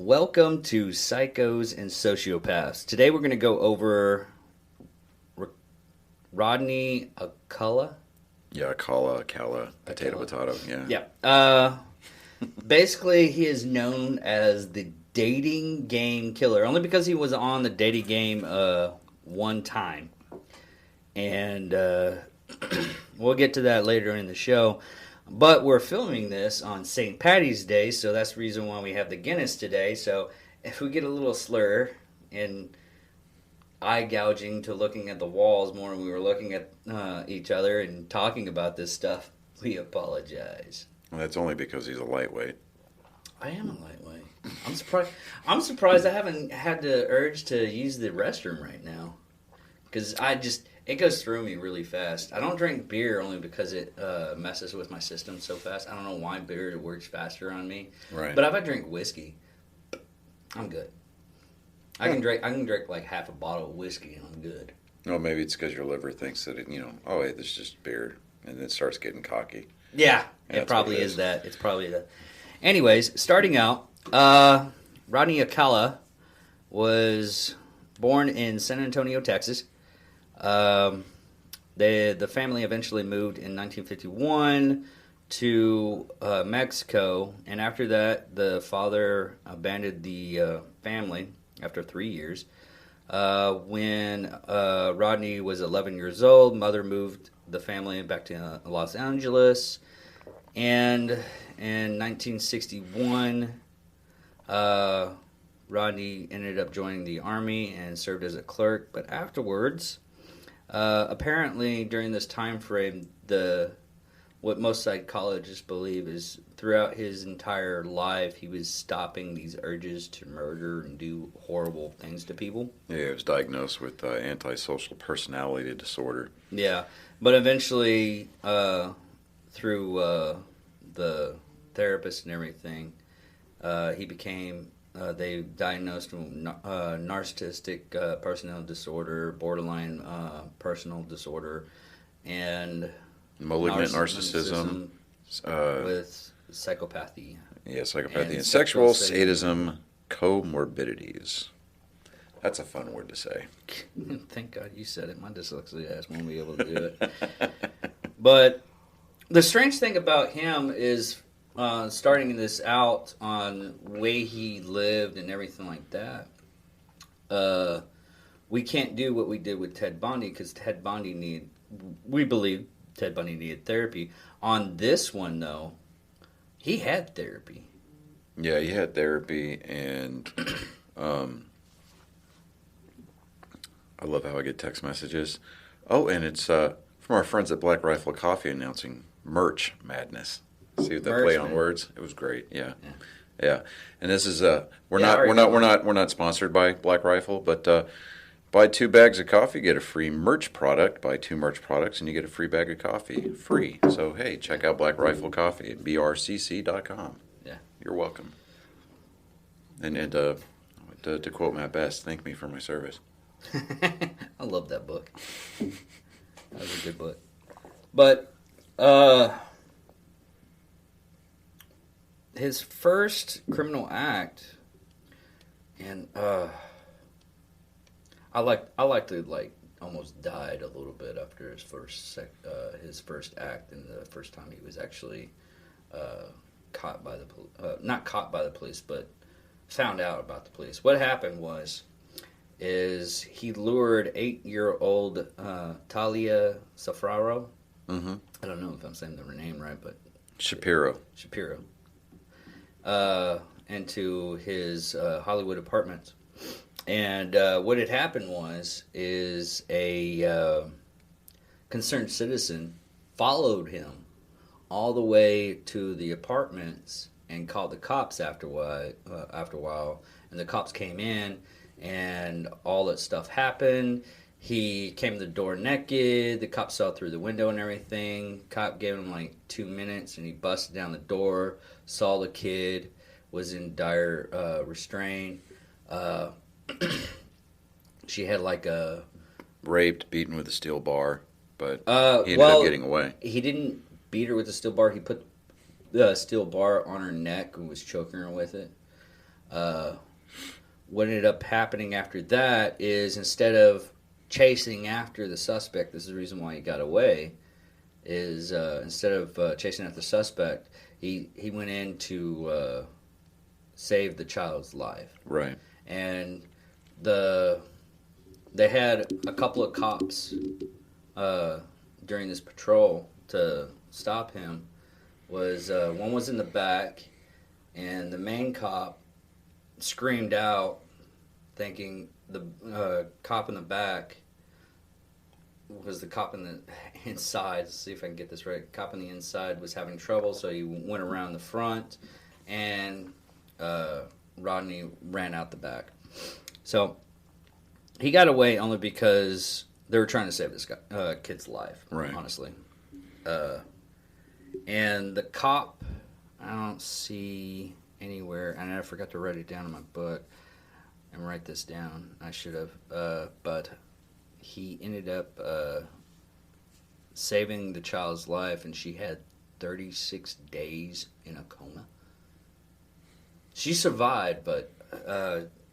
Welcome to Psychos and Sociopaths. Today we're going to go over Rodney Alcala. Yeah, Alcala, potato, yeah. Yeah. Basically, he is known as the dating game killer, only because he was on the dating game one time. And we'll get to that later in the show. But we're filming this on St. Patty's Day, so that's the reason why we have the Guinness today. So if we get a little slur and eye gouging to looking at the walls more than we were looking at each other and talking about this stuff, we apologize. Well, that's only because he's a lightweight. I am a lightweight. I'm surprised I haven't had the urge to use the restroom right now, because it goes through me really fast. I don't drink beer only because it messes with my system so fast. I don't know why beer works faster on me. Right. But if I drink whiskey, I'm good. I can drink like half a bottle of whiskey and I'm good. No, maybe it's because your liver thinks that hey, this is just beer, and then it starts getting cocky. Yeah, it probably is that. It's probably that. Anyways, starting out, Rodney Alcala was born in San Antonio, Texas. The family eventually moved in 1951 to Mexico, and after that, the father abandoned the family after 3 years. When Rodney was 11 years old, mother moved the family back to Los Angeles, and in 1961, Rodney ended up joining the Army and served as a clerk, but afterwards, apparently during this time frame, what most psychologists believe is throughout his entire life, he was stopping these urges to murder and do horrible things to people. Yeah, he was diagnosed with antisocial personality disorder. Yeah, but eventually, through the therapist and everything, he became... they diagnosed him narcissistic personality disorder, borderline personal disorder, and malignant narcissism with psychopathy. Yeah, psychopathy and sexual sadism comorbidities. That's a fun word to say. Thank God you said it. My dyslexia ass won't be able to do it. But the strange thing about him is... starting this out on way he lived and everything like that, we can't do what we did with Ted Bundy because we believe Ted Bundy needed therapy. On this one, though, he had therapy. Yeah, he had therapy, and I love how I get text messages. Oh, and it's from our friends at Black Rifle Coffee announcing merch madness. See what that play on words? It was great. Yeah. And this is we're not sponsored by Black Rifle, but buy 2 bags of coffee, get a free merch product. Buy 2 merch products, and you get a free bag of coffee free. So hey, check out Black Rifle Coffee at brcc.com. Yeah, you're welcome. And to quote Matt Best, thank me for my service. I love that book. That was a good book, but his first criminal act, and I almost died a little bit after his first act, and the first time he was actually caught by the not caught by the police, but found out about the police. What happened is he lured 8-year-old Talia Safraro. Mm-hmm. I don't know if I'm saying the name right, but Shapiro. Into his Hollywood apartments, and what had happened is a concerned citizen followed him all the way to the apartments and called the cops after a while, and the cops came in, and all that stuff happened. He came to the door naked. The cop saw through the window and everything. Cop gave him like 2 minutes, and he busted down the door, saw the kid, was in dire restraint. She had like a... raped, beaten with a steel bar, but he ended up getting away. He didn't beat her with a steel bar. He put the steel bar on her neck and was choking her with it. What ended up happening after that is instead of chasing after the suspect, this is the reason why he got away, is instead of chasing after the suspect, he went in to save the child's life. Right. And they had a couple of cops during this patrol to stop him. One was in the back, and the main cop screamed out, thinking the cop in the back was the cop in the inside. Let's see if I can get this right. Cop on the inside was having trouble, so he went around the front, and Rodney ran out the back. So he got away only because they were trying to save this kid's life, right. Honestly. And the cop, I don't see anywhere, and I forgot to write it down in my book and write this down. I should have, but he ended up saving the child's life, and she had 36 days in a coma. She survived, but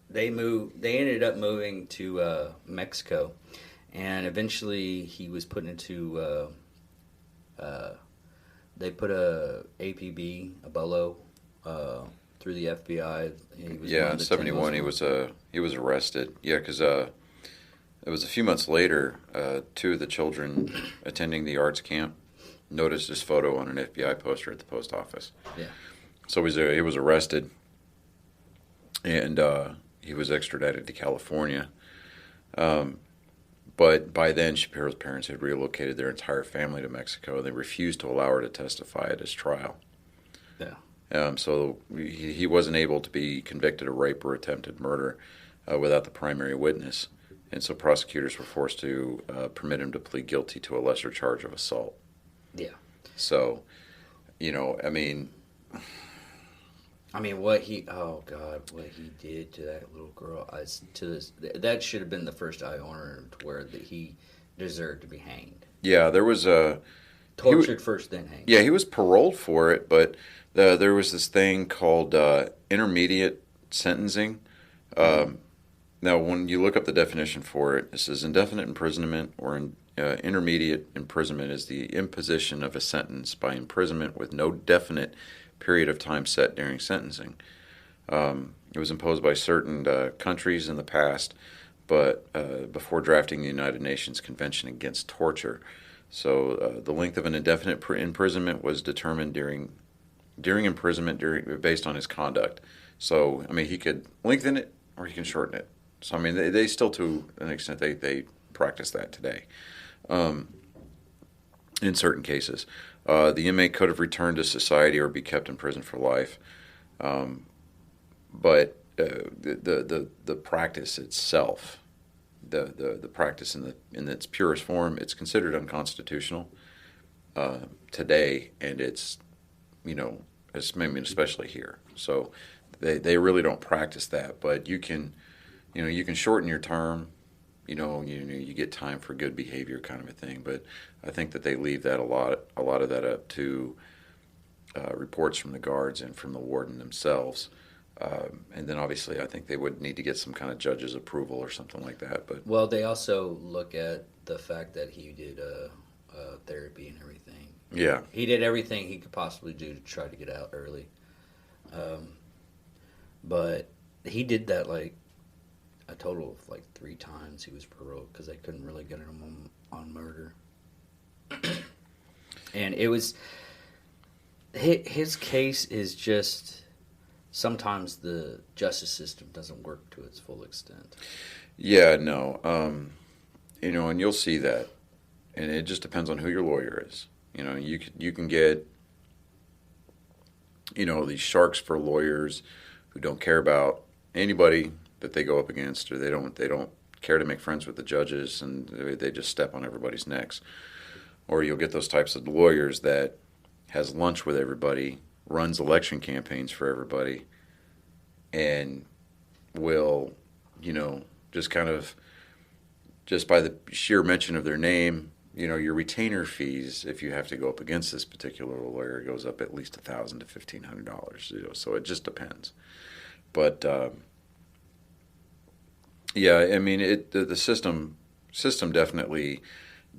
they ended up moving to Mexico, and eventually he was put into. They put a APB, a bolo, through the FBI. In 71 he was arrested. Yeah, because it was a few months later. Two of the children attending the arts camp noticed his photo on an FBI poster at the post office. Yeah. So he was arrested, and he was extradited to California. But by then, Shapiro's parents had relocated their entire family to Mexico, and they refused to allow her to testify at his trial. Yeah. So he wasn't able to be convicted of rape or attempted murder without the primary witness. And so prosecutors were forced to permit him to plead guilty to a lesser charge of assault. Yeah. So, what he did to that little girl, that should have been the first eye opener to where that he deserved to be hanged. Yeah, there was tortured first, then hanged. Yeah, he was paroled for it, but there was this thing called intermediate sentencing. Now, when you look up the definition for it, it says indefinite imprisonment or intermediate imprisonment is the imposition of a sentence by imprisonment with no definite period of time set during sentencing. It was imposed by certain countries in the past, but before drafting the United Nations Convention Against Torture. So the length of an indefinite imprisonment was determined during imprisonment based on his conduct. So, he could lengthen it or he can shorten it. So, they still, to an extent, they practice that today. In certain cases. The inmate could have returned to society or be kept in prison for life. But the practice itself, the practice in its purest form, it's considered unconstitutional today, and it's especially here. So they really don't practice that. But you can shorten your term. You get time for good behavior, kind of a thing. But I think that they leave that a lot of that up to reports from the guards and from the warden themselves. And then obviously I think they would need to get some kind of judge's approval or something like that. But they also look at the fact that he did therapy and everything. Yeah. He did everything he could possibly do to try to get out early. But he did that a total of 3 times he was paroled because they couldn't really get him on murder. And it was his case is just sometimes the justice system doesn't work to its full extent. Yeah, no. And you'll see that. And it just depends on who your lawyer is. You can get these sharks for lawyers who don't care about anybody that they go up against, or they don't care to make friends with the judges, and they just step on everybody's necks. Or you'll get those types of lawyers that has lunch with everybody, runs election campaigns for everybody, and will, just by the sheer mention of their name, your retainer fees, if you have to go up against this particular lawyer, goes up at least $1,000 to $1,500. So it just depends. But yeah, I mean, the system definitely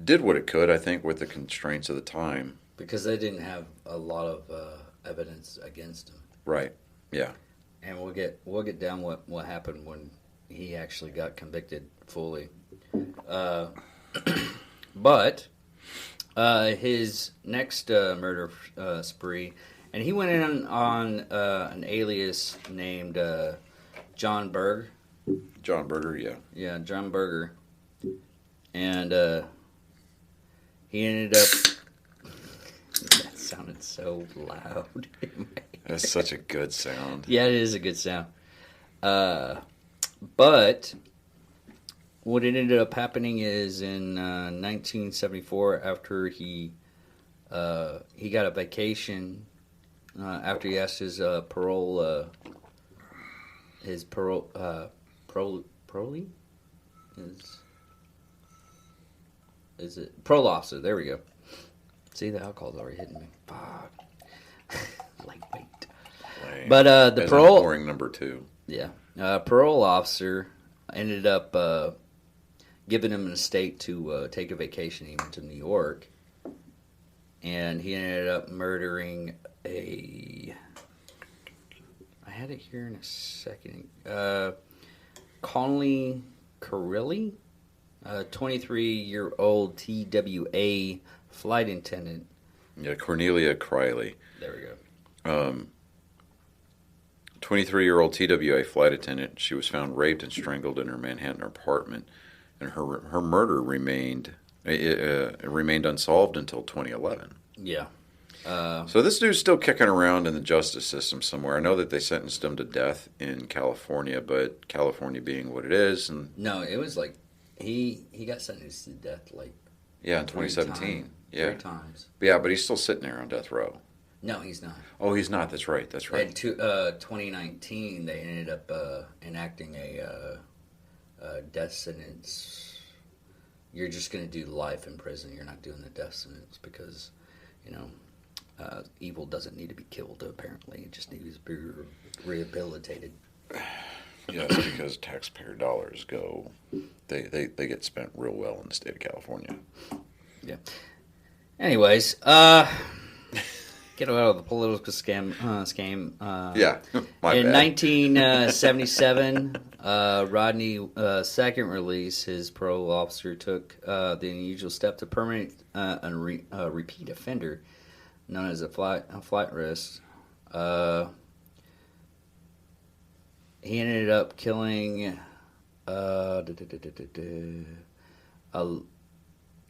did what it could. I think with the constraints of the time, because they didn't have a lot of evidence against him. Right. Yeah. And we'll get down what happened when he actually got convicted fully. But his next murder spree, and he went in on an alias named John Berg. John Berger, yeah. Yeah, John Berger. And he ended up... That sounded so loud. That's such a good sound. Yeah, it is a good sound. But what ended up happening is in 1974, after he got a vacation, after he asked his parole is it parole officer? There we go. See, the alcohol's already hitting me. Fuck. Lightweight. Lame. But the As parole... I'm pouring number 2. Yeah. Parole officer ended up giving him an estate to take a vacation even to New York. And he ended up murdering I had it here in a second. Conley Carilli, a 23-year-old TWA flight attendant. Yeah, Cornelia Criley. There we go. 23-year-old TWA flight attendant. She was found raped and strangled in her Manhattan apartment, and her murder remained unsolved until 2011. Yeah. So this dude's still kicking around in the justice system somewhere. I know that they sentenced him to death in California, but California being what it is, and no, it was like he got sentenced to death like in 2017. Three times. Yeah, but he's still sitting there on death row. No, he's not. Oh, he's not. That's right. In 2019, they ended up enacting a death sentence. You're just going to do life in prison. You're not doing the death sentence because, evil doesn't need to be killed, apparently. It just needs to be rehabilitated. Yes, because taxpayer dollars they get spent real well in the state of California. Yeah. Anyways, get out of the political scam. Yeah, my in bad. 1977, Rodney second release, his parole officer took the unusual step to permanent a repeat offender, known as a flight risk. He ended up killing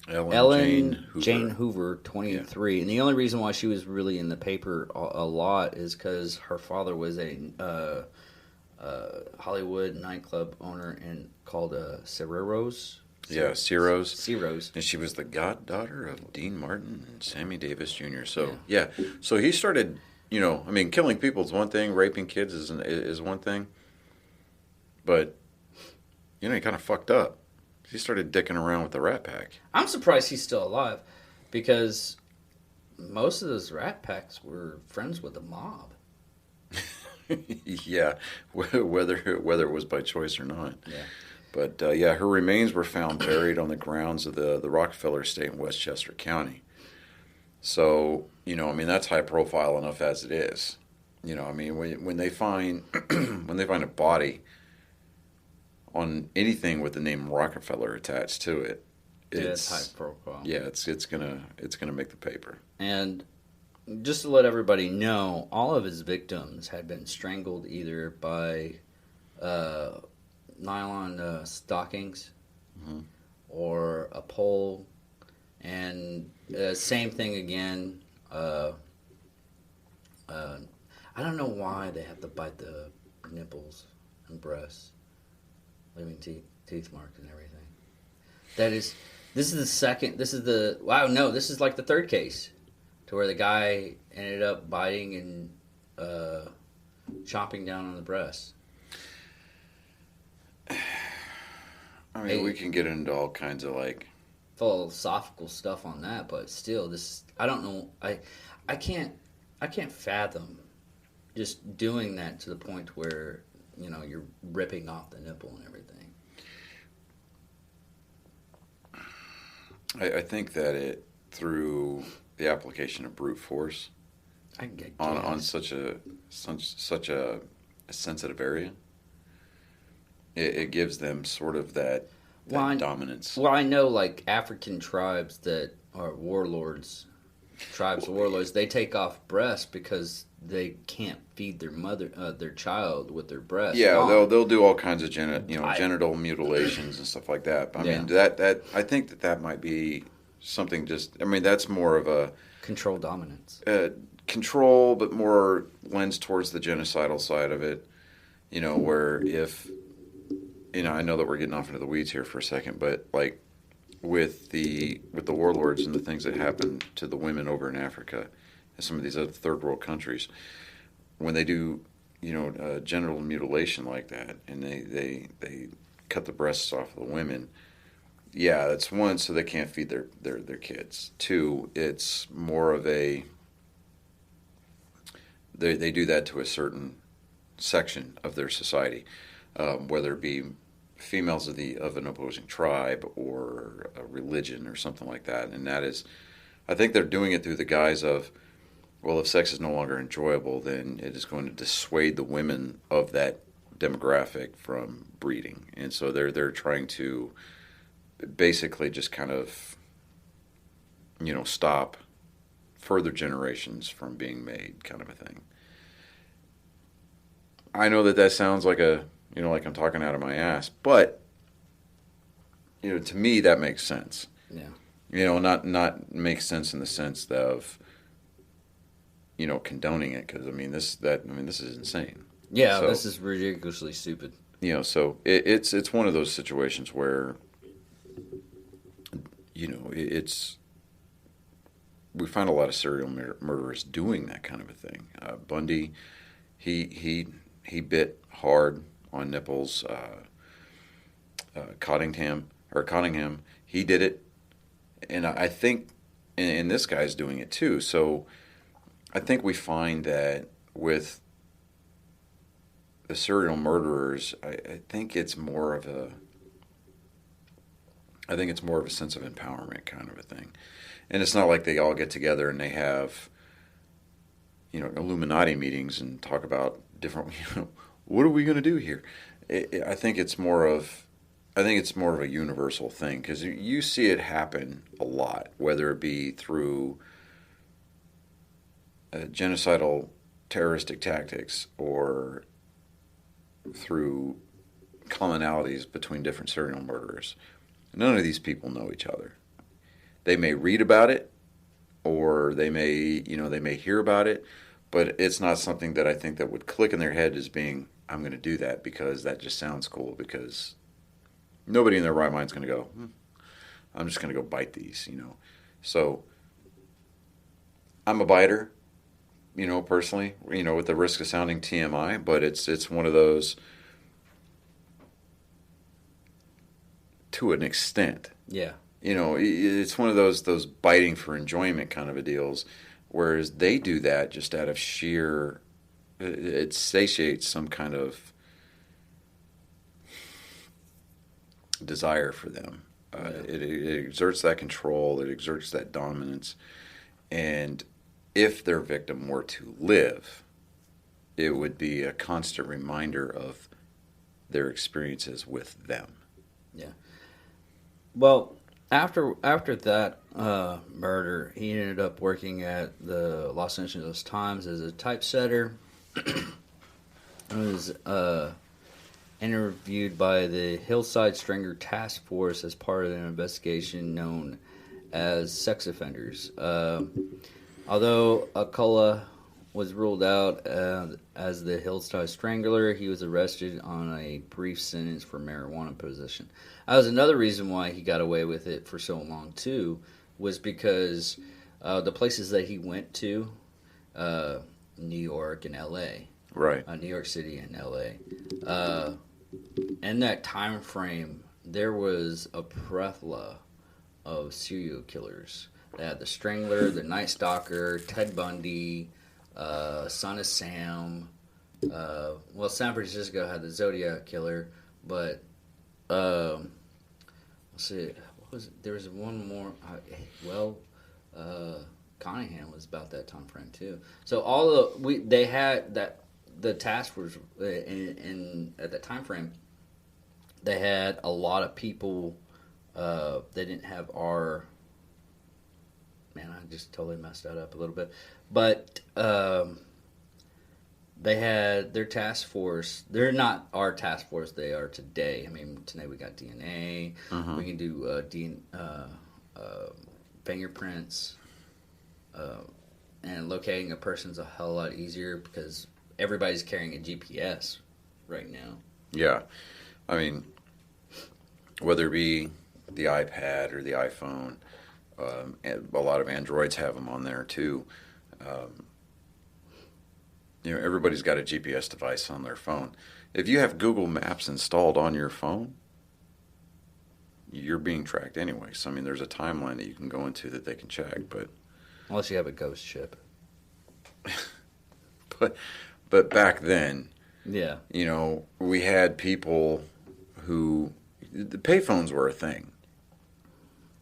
Ellen Jane Hoover, 23. Yeah. And the only reason why she was really in the paper a lot is because her father was a Hollywood nightclub owner called Ciro's. Yeah, Ciro's. Ciro's. And she was the goddaughter of Dean Martin and Sammy Davis Jr. So, yeah. So he started, killing people is one thing. Raping kids is one thing. But, he kind of fucked up. He started dicking around with the Rat Pack. I'm surprised he's still alive because most of those Rat Packs were friends with the mob. Yeah, whether it was by choice or not. Yeah. But, her remains were found buried on the grounds of the Rockefeller estate in Westchester County. So, that's high profile enough as it is. When they find a body on anything with the name Rockefeller attached to it, it's high profile. Yeah, it's gonna make the paper. And just to let everybody know, all of his victims had been strangled either by nylon stockings or a pole, and same thing again. I don't know why they have to bite the nipples and breasts, leaving teeth marks and everything. This is like the third case to where the guy ended up biting and chomping down on the breast. We can get into all kinds of philosophical stuff on that, but still, I don't know. I can't fathom just doing that to the point where you're ripping off the nipple and everything. I think that through the application of brute force on such a sensitive area, it gives them sort of that dominance. Well, I know like African tribes that are warlords, they take off breasts because they can't feed their child with their breast. Yeah, they'll do all kinds of genital mutilations and stuff like that. But, I mean that I think that might be something. That's more of a control dominance. Control, but more lens towards the genocidal side of it. Where if I know that we're getting off into the weeds here for a second, but like with the warlords and the things that happen to the women over in Africa and some of these other third world countries, when they do genital mutilation like that and they cut the breasts off of the women, that's one, so they can't feed their kids. Two, it's more of a they do that to a certain section of their society, whether it be females of an opposing tribe or a religion or something like that. And that is, I think they're doing it through the guise of, well, if sex is no longer enjoyable, then it is going to dissuade the women of that demographic from breeding. And so they're trying to basically just kind of stop further generations from being made, kind of a thing. I know that sounds like like I'm talking out of my ass, but to me that makes sense. Yeah. Not makes sense in the sense of condoning it, because this is insane. Yeah, so, this is ridiculously stupid. So it's one of those situations where we find a lot of serial murderers doing that kind of a thing. Bundy, he bit hard on nipples. Cottingham, he did it, and I think, and this guy's doing it too. So I think we find that with the serial murderers, I think it's more of a sense of empowerment kind of a thing. And it's not like they all get together and they have Illuminati meetings and talk about different what are we going to do here. I think it's more of a universal thing, because you see it happen a lot, whether it be through genocidal terroristic tactics or through commonalities between different serial murderers. None of these people know each other. They may read about it, or they may hear about it, but it's not something that I think that would click in their head as being, I'm going to do that because that just sounds cool, because nobody in their right mind is going to go, I'm just going to go bite these, So I'm a biter, personally, with the risk of sounding TMI, but it's one of those, to an extent. Yeah. It's one of those biting for enjoyment kind of a deals, whereas they do that just out of sheer, it satiates some kind of desire for them. It exerts that control, it exerts that dominance, and if their victim were to live, it would be a constant reminder of their experiences with them. Yeah. Well, after that murder, he ended up working at the Los Angeles Times as a typesetter. He was interviewed by the Hillside Stringer Task Force as part of an investigation known as sex offenders. Although Alcala was ruled out as the Hillside Strangler, he was arrested on a brief sentence for marijuana possession. That was another reason why he got away with it for so long, too, was because the places that he went to, New York and L.A., right? New York City and L.A., in that time frame, there was a plethora of serial killers. They had the Strangler, the Night Stalker, Ted Bundy, Son of Sam, Well, San Francisco had the Zodiac killer, but let's see, what was it? There was one more. Cunningham was about that time frame too. So they had that the task force in at that time frame. They had a lot of people. They didn't have our. Man, I just totally messed that up a little bit, but. They had their task force. They're not our task force. They are today. I mean, today we got DNA. We can do fingerprints. And locating a person's a hell of a lot easier because everybody's carrying a GPS right now. Yeah. I mean, whether it be the iPad or the iPhone, a lot of Androids have them on there too. Everybody's got a GPS device on their phone. If you have Google Maps installed on your phone, you're being tracked anyway. So, I mean, there's a timeline that you can go into that they can check, but... Unless you have a ghost ship. but back then, yeah, we had people who... The payphones were a thing.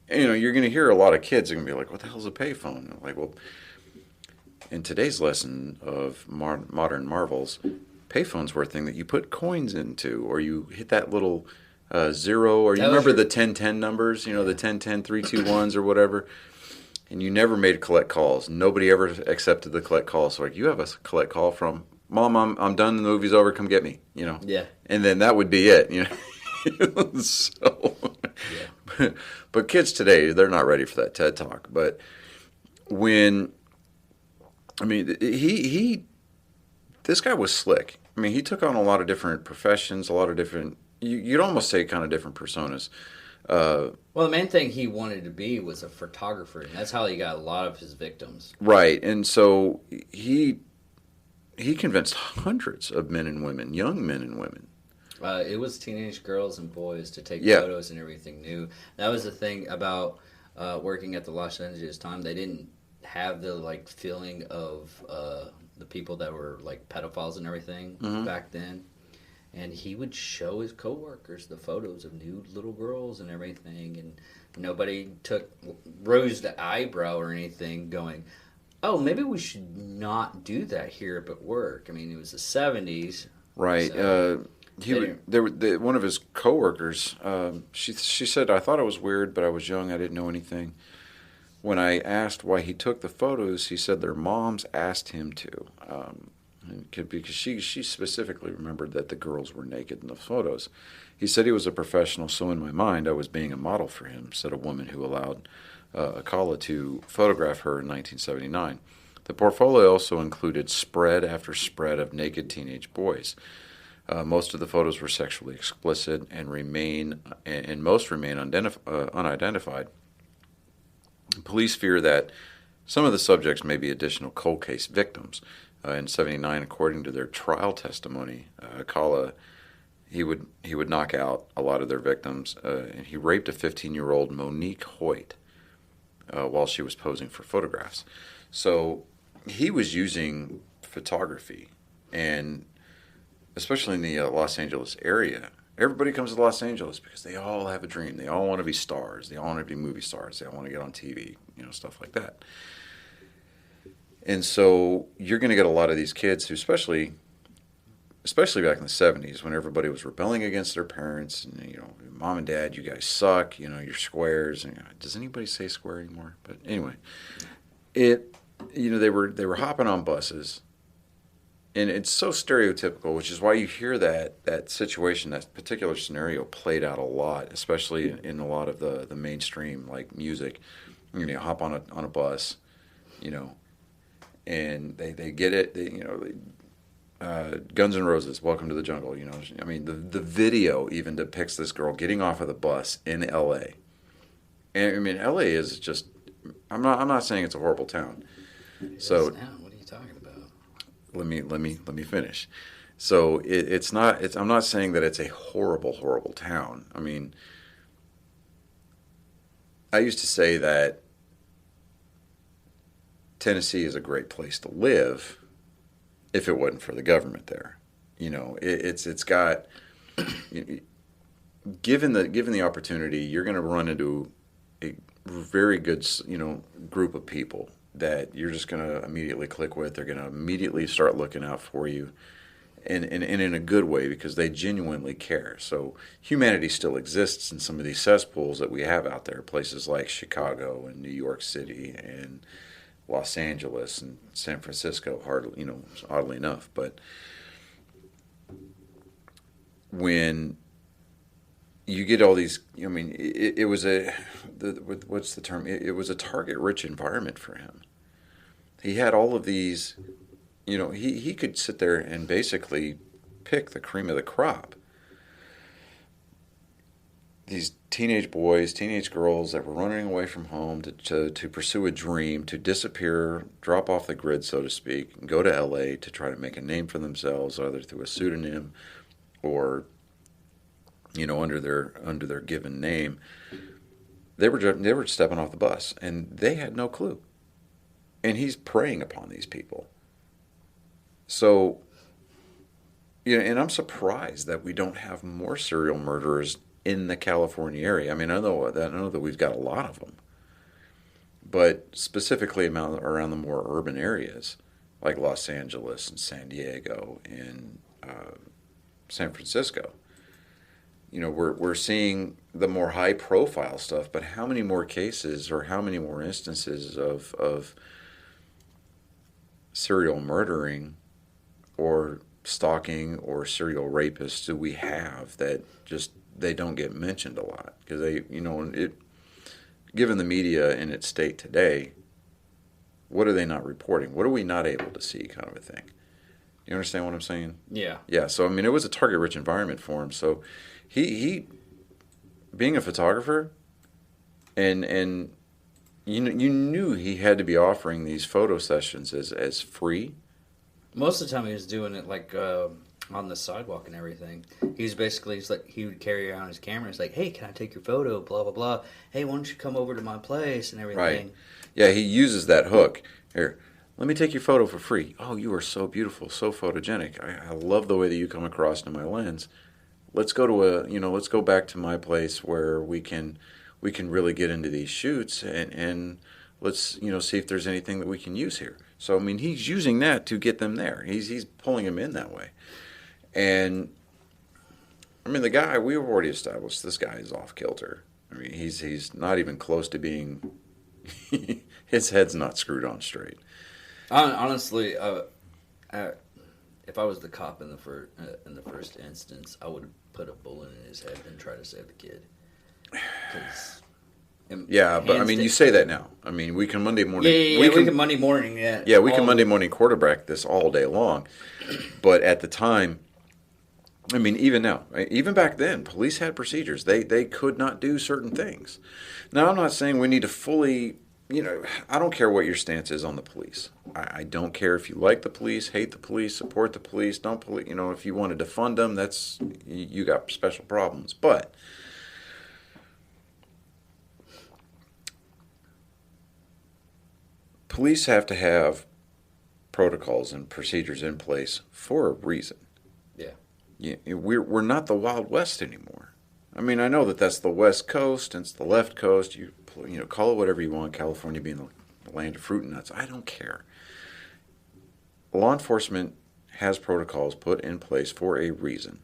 And, you're going to hear a lot of kids are going to be like, what the hell's a payphone? I'm like, well... In today's lesson of modern marvels, payphones were a thing that you put coins into, or you hit that little zero, or you remember the 1010 numbers, the 1010 321s or whatever, and you never made collect calls. Nobody ever accepted the collect call. So like, you have a collect call from Mom, I'm done. The movie's over. Come get me. Yeah. And then that would be it. So, yeah. But kids today, they're not ready for that TED Talk. But when this guy was slick. I mean, he took on a lot of different professions, a lot of different, you'd almost say kind of different personas. Well, the main thing he wanted to be was a photographer, and that's how he got a lot of his victims. Right, and so he convinced hundreds of men and women, young men and women. It was teenage girls and boys to take photos and everything new. That was the thing about working at the Los Angeles Times. They didn't have the feeling of the people that were like pedophiles and everything back then, and he would show his coworkers the photos of nude little girls and everything, and nobody rose the eyebrow or anything, going, "Oh, maybe we should not do that here at work." I mean, it was the 70s, right? So one of his coworkers. She said, "I thought it was weird, but I was young. I didn't know anything." When I asked why he took the photos, he said their moms asked him to, because she specifically remembered that the girls were naked in the photos. He said he was a professional, so in my mind I was being a model for him, said a woman who allowed Alcala to photograph her in 1979. The portfolio also included spread after spread of naked teenage boys. Most of the photos were sexually explicit and most remain unidentified. Police fear that some of the subjects may be additional cold case victims. In '79, according to their trial testimony, Alcala, he would knock out a lot of their victims, and he raped a 15-year-old Monique Hoyt while she was posing for photographs. So he was using photography, and especially in the Los Angeles area. Everybody comes to Los Angeles because they all have a dream. They all want to be stars. They all want to be movie stars. They all want to get on TV, stuff like that. And so you're going to get a lot of these kids who, especially back in the 70s, when everybody was rebelling against their parents, and Mom and Dad, you guys suck. You're squares. And, does anybody say square anymore? But anyway, they were hopping on buses. And it's so stereotypical, which is why you hear that situation, that particular scenario played out a lot, especially in a lot of the mainstream music. Hop on a bus, and they get it. Guns N' Roses, Welcome to the Jungle. I mean, the video even depicts this girl getting off of the bus in L.A. And I mean, L.A. is just. I'm not saying it's a horrible town. So. What are you talking about? Let me finish. So it's not. I'm not saying that it's a horrible town. I mean, I used to say that Tennessee is a great place to live, if it wasn't for the government there. It's got, given the opportunity, you're going to run into a very good, group of people that you're just going to immediately click with. They're going to immediately start looking out for you, and in a good way, because they genuinely care. So humanity still exists in some of these cesspools that we have out there, places like Chicago and New York City and Los Angeles and San Francisco, oddly enough. But when you get all these, it was what's the term? It was a target-rich environment for him. He had all of these, he could sit there and basically pick the cream of the crop. These teenage boys, teenage girls that were running away from home to pursue a dream, to disappear, drop off the grid, so to speak, and go to L.A. to try to make a name for themselves, either through a pseudonym or under their given name. They were stepping off the bus, and they had no clue. And he's preying upon these people. So, and I'm surprised that we don't have more serial murderers in the California area. I know that we've got a lot of them, but specifically around the more urban areas like Los Angeles and San Diego and San Francisco. We're seeing the more high profile stuff, but how many more cases or how many more instances of serial murdering or stalking or serial rapists do we have that just they don't get mentioned a lot? Because given the media in its state today, what are they not reporting? What are we not able to see, kind of a thing? You understand what I'm saying? Yeah. Yeah. So it was a target-rich environment for him. So he being a photographer, and you knew he had to be offering these photo sessions as free. Most of the time he was doing it like on the sidewalk and everything. He would carry around his camera. He's like, hey, can I take your photo? Blah, blah, blah. Hey, why don't you come over to my place and everything? Right. Yeah, he uses that hook. Here, let me take your photo for free. Oh, you are so beautiful, so photogenic. I love the way that you come across in my lens. Let's go let's go back to my place where we can really get into these shoots and let's, see if there's anything that we can use here. So, he's using that to get them there. He's pulling them in that way. And, the guy, we've already established this guy is off kilter. He's not even close to being, his head's not screwed on straight. Honestly, if I was the cop in the first instance, I would put a bullet in his head and try to save the kid. Yeah, but you say that now. We can Monday morning. Yeah, we can Monday morning. Yeah, we can Monday morning quarterback this all day long. But at the time, even now, even back then, police had procedures. They could not do certain things. Now, I'm not saying we need to fully. I don't care what your stance is on the police. I don't care if you like the police, hate the police, support the police, don't police. If you want to defund them, that's you got special problems. But police have to have protocols and procedures in place for a reason. Yeah. We're not the Wild West anymore. I know that that's the West Coast and it's the left coast. You call it whatever you want, California being the land of fruit and nuts. I don't care. Law enforcement has protocols put in place for a reason.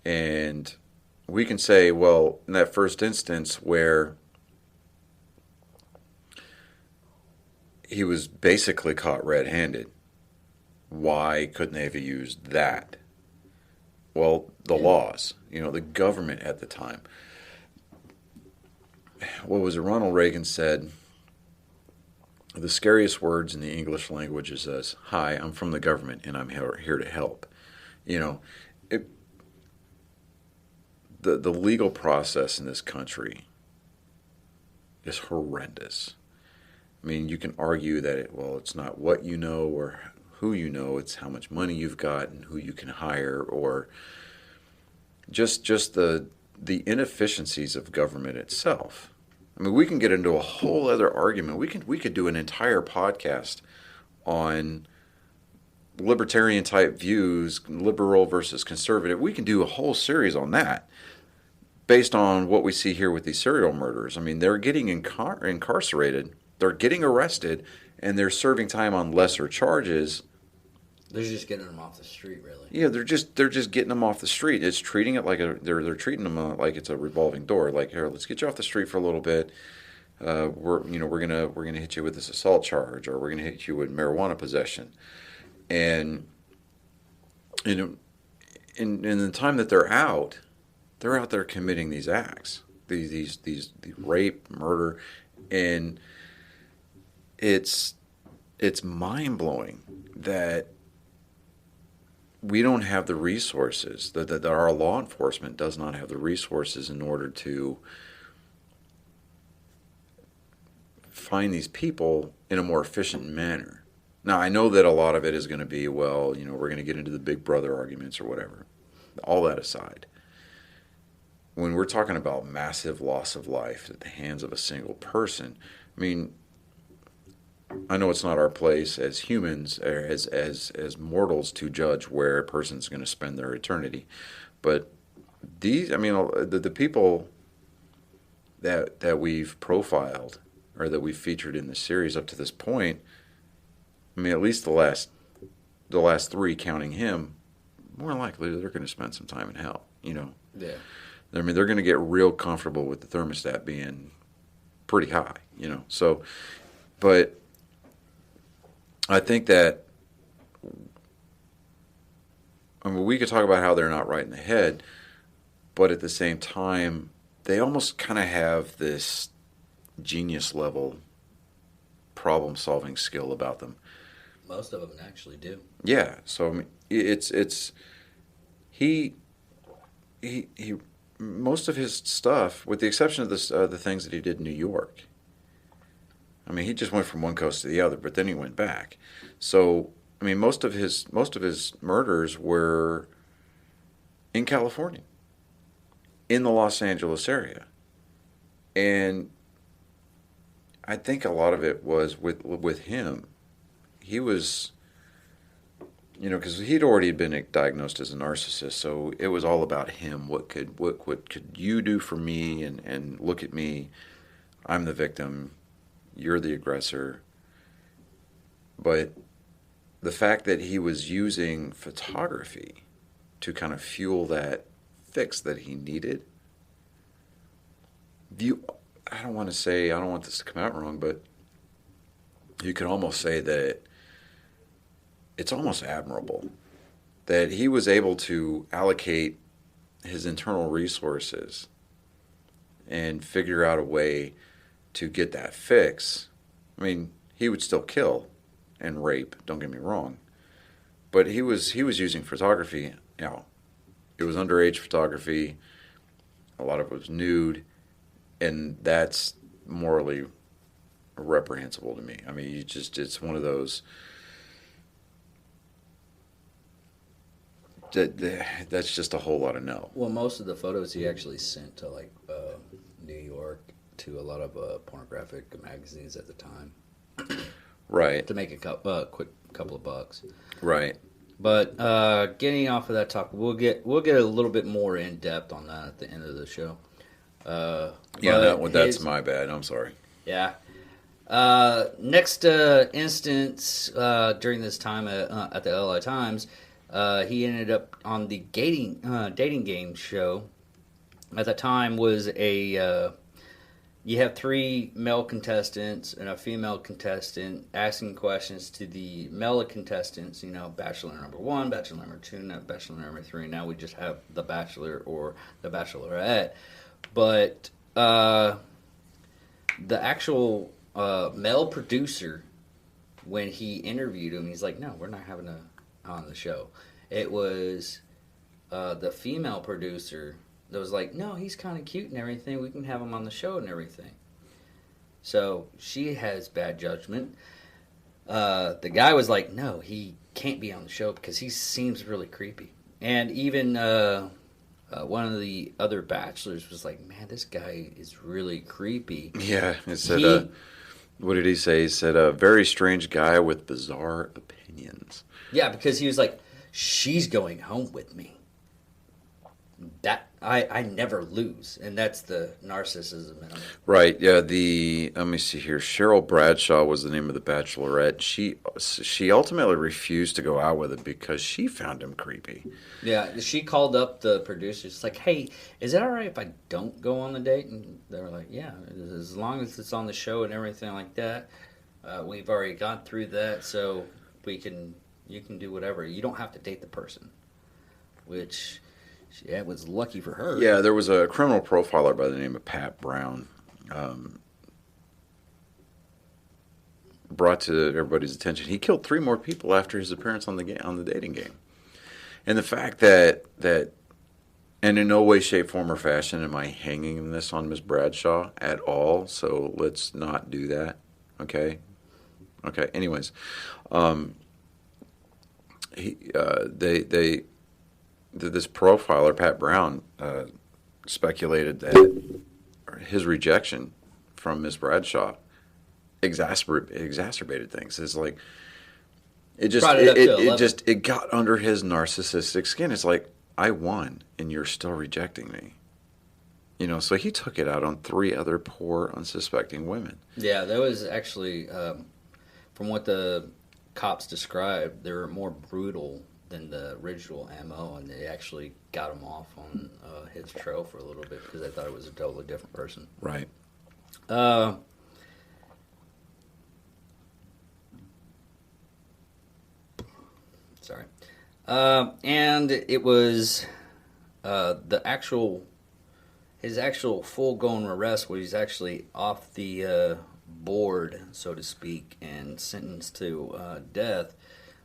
And we can say, well, in that first instance where he was basically caught red-handed, why couldn't they have used that? Well, the laws, the government at the time. What was it? Ronald Reagan said, the scariest words in the English language is this: hi, I'm from the government and I'm here to help. The legal process in this country is horrendous. You can argue that it's not what you know or who you know, it's how much money you've got and who you can hire, or just the inefficiencies of government itself. We can get into a whole other argument. We could do an entire podcast on libertarian type views, liberal versus conservative. We can do a whole series on that based on what we see here with these serial murderers. I mean, they're getting incarcerated, they're getting arrested, and they're serving time on lesser charges. They're just getting them off the street, really. Yeah, they're just getting them off the street. It's treating it like they're treating them like it's a revolving door. Like, here, let's get you off the street for a little bit. We're gonna hit you with this assault charge, or we're gonna hit you with marijuana possession, and in the time that they're out there committing these acts, these rape, murder, and it's mind blowing that we don't have the resources, that our law enforcement does not have the resources in order to find these people in a more efficient manner. Now, I know that a lot of it is going to be, well, we're going to get into the big brother arguments or whatever. All that aside, when we're talking about massive loss of life at the hands of a single person, I mean, I know it's not our place as humans, or as mortals, to judge where a person's going to spend their eternity. But the people that we've profiled or that we've featured in the series up to this point, I mean, at least the last three, counting him, more likely they're going to spend some time in hell. Yeah. I mean, they're going to get real comfortable with the thermostat being pretty high. So, but I think that, I mean, we could talk about how they're not right in the head, but at the same time, they almost kind of have this genius level problem solving skill about them. Most of them actually do. Yeah. So I mean, he most of his stuff, with the exception of the things that he did in New York. I mean, he just went from one coast to the other, but then he went back. So, I mean, most of his murders were in California, in the Los Angeles area. And I think a lot of it was with him. He was, because he'd already been diagnosed as a narcissist, so it was all about him. What could you do for me? And look at me. I'm the victim. You're the aggressor. But the fact that he was using photography to kind of fuel that fix that he needed, I don't want this to come out wrong, but you could almost say that it's almost admirable that he was able to allocate his internal resources and figure out a way to get that fix. I mean, he would still kill and rape, don't get me wrong, but he was using photography. It was underage photography. A lot of it was nude, and that's morally reprehensible to me. I mean, it's one of those that's just a whole lot of no. Well, most of the photos he actually sent to New York, to a lot of pornographic magazines at the time, right? To make a quick couple of bucks, right? But getting off of that topic, we'll get a little bit more in depth on that at the end of the show. That's my bad. I'm sorry. Yeah. Next instance during this time at the LA Times, he ended up on the dating game show. At the time was you have 3 male contestants and a female contestant asking questions to the male contestants, bachelor number 1, bachelor number 2, bachelor number 3. Now we just have the bachelor or the bachelorette. But the actual male producer, when he interviewed him, he's like, no, we're not having on the show. It was the female producer that was like, no, he's kind of cute and everything. We can have him on the show and everything. So she has bad judgment. The guy was like, no, he can't be on the show because he seems really creepy. And even one of the other bachelors was like, man, this guy is really creepy. Yeah, it said What did he say? He said, a very strange guy with bizarre opinions. Yeah, because he was like, she's going home with me. That I never lose, and that's the narcissism in him. Right. Yeah. Let me see here. Cheryl Bradshaw was the name of the bachelorette. She ultimately refused to go out with him because she found him creepy. Yeah, she called up the producers. Like, hey, is it all right if I don't go on the date? And they were like, yeah, as long as it's on the show and everything like that. We've already gone through that, so you can do whatever. You don't have to date the person, which. Yeah, it was lucky for her. Yeah, there was a criminal profiler by the name of Pat Brown brought to everybody's attention. He killed 3 more people after his appearance on the dating game. And the fact that and in no way, shape, form, or fashion am I hanging this on Miss Bradshaw at all. So let's not do that. Okay. Anyways, this profiler, Pat Brown, speculated that his rejection from Miss Bradshaw exacerbated things. It's like it got under his narcissistic skin. It's like, I won and you're still rejecting me. So he took it out on 3 other poor, unsuspecting women. Yeah, that was actually, from what the cops described, they were more brutal than the original MO, and they actually got him off on his trail for a little bit because they thought it was a totally different person. Right. Sorry. And it was his actual full-blown arrest, where he's actually off the board, so to speak, and sentenced to death,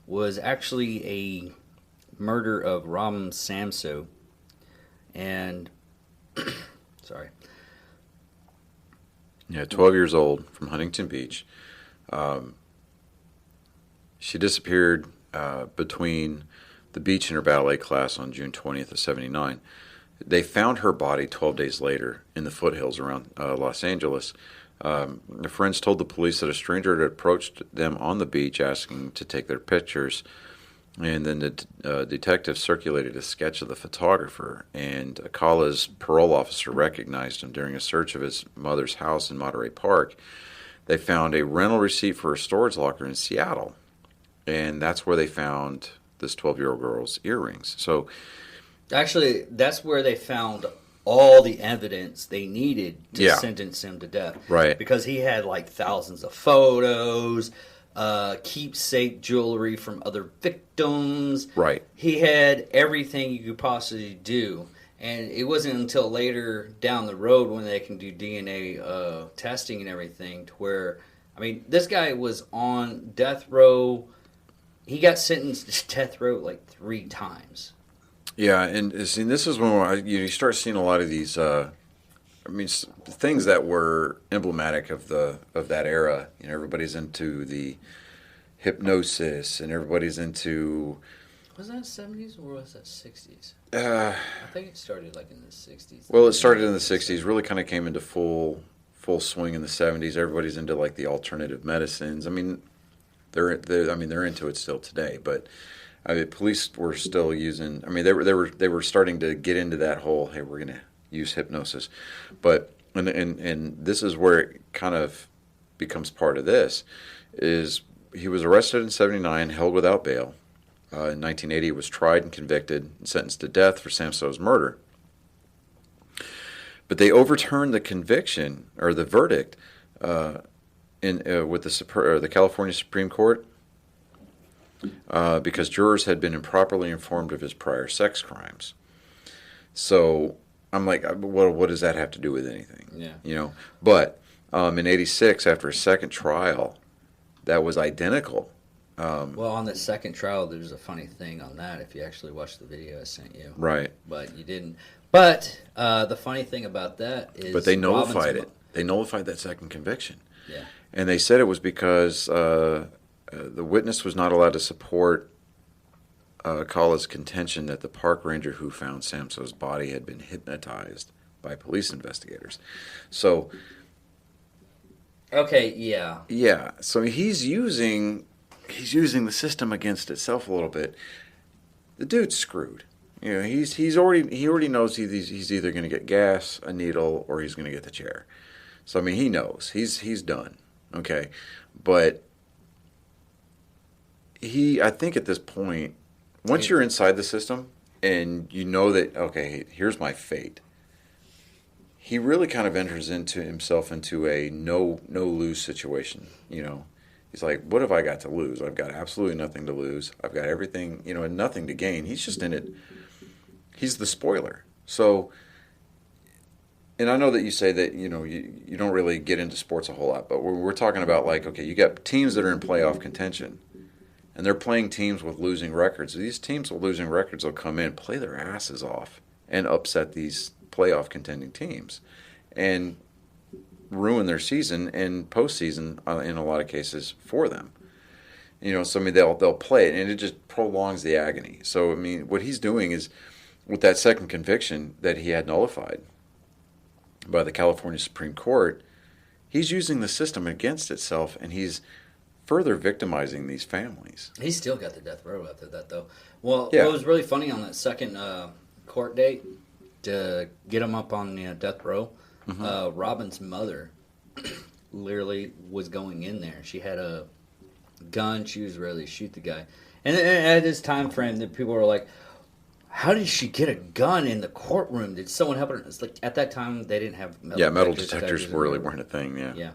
was actually a murder of Ram Samso. And, sorry. Yeah, 12 years old, from Huntington Beach. She disappeared between the beach and her ballet class on June 20th of 79. They found her body 12 days later in the foothills around Los Angeles. The friends told the police that a stranger had approached them on the beach asking to take their pictures, and then the detective circulated a sketch of the photographer, and Alcala's parole officer recognized him during a search of his mother's house in Monterey Park. They found a rental receipt for a storage locker in Seattle, and that's where they found this 12-year-old girl's earrings. So, actually, that's where they found all the evidence they needed to sentence him to death. Right. Because he had like thousands of photos, keepsake jewelry from other victims. Right. He had everything you could possibly do. And it wasn't until later down the road when they can do DNA testing and everything to where, I mean, this guy was on death row. He got sentenced to death row like 3 times. Yeah, and see, this is when you start seeing a lot of these, things that were emblematic of that era. Everybody's into the hypnosis, and everybody's into. Was that 70s or was that 60s? I think it started like in the 60s. Well, it started in the 60s. Really, kind of came into full swing in the 70s. Everybody's into like the alternative medicines. I mean, they're into it still today, but. Police were still using. I mean, they were starting to get into that whole. Hey, we're going to use hypnosis, but and this is where it kind of becomes part of this. Is he was arrested in '79, held without bail. In 1980, he was tried and convicted and sentenced to death for Samso's murder. But they overturned the conviction or the verdict with the California Supreme Court. Because jurors had been improperly informed of his prior sex crimes. So I'm like, what does that have to do with anything? Yeah. But in '86, after a second trial, that was identical. Well, on the second trial, there's a funny thing on that. If you actually watched the video I sent you, right? But you didn't. But the funny thing about that is, but they nullified it. They nullified that second conviction. Yeah. And they said it was because. The witness was not allowed to support Alcala's contention that the park ranger who found Samso's body had been hypnotized by police investigators. So Okay, yeah. Yeah, so he's using the system against itself a little bit. The dude's screwed. You know, he already knows he's either going to get gas, a needle, or he's going to get the chair. So I mean, he knows he's done. Okay, but I think at this point, once you're inside the system and you know that, okay, here's my fate, he really kind of enters himself into a no lose situation. You know, he's like, what have I got to lose? I've got absolutely nothing to lose. I've got everything, you know, and nothing to gain. He's just in it. He's the spoiler. So, and I know that you say that, you know, you don't really get into sports a whole lot, but we're talking about, like, okay, you got teams that are in playoff contention, and they're playing teams with losing records. These teams with losing records will come in, play their asses off, and upset these playoff contending teams and ruin their season and postseason in a lot of cases for them. You know, so I mean, they'll play it, and it just prolongs the agony. So I mean, what he's doing is, with that second conviction that he had nullified by the California Supreme Court, he's using the system against itself, and he's further victimizing these families. He's still got the death row after that, though. Well, Yeah. what was really funny on that second court date to get him up on the death row, Robin's mother literally was going in there. She had a gun. She was ready to shoot the guy. And at this time frame, that people were like, how did she get a gun in the courtroom? Did someone help her? It's like, at that time, they didn't have metal detectors really weren't a thing, Yeah.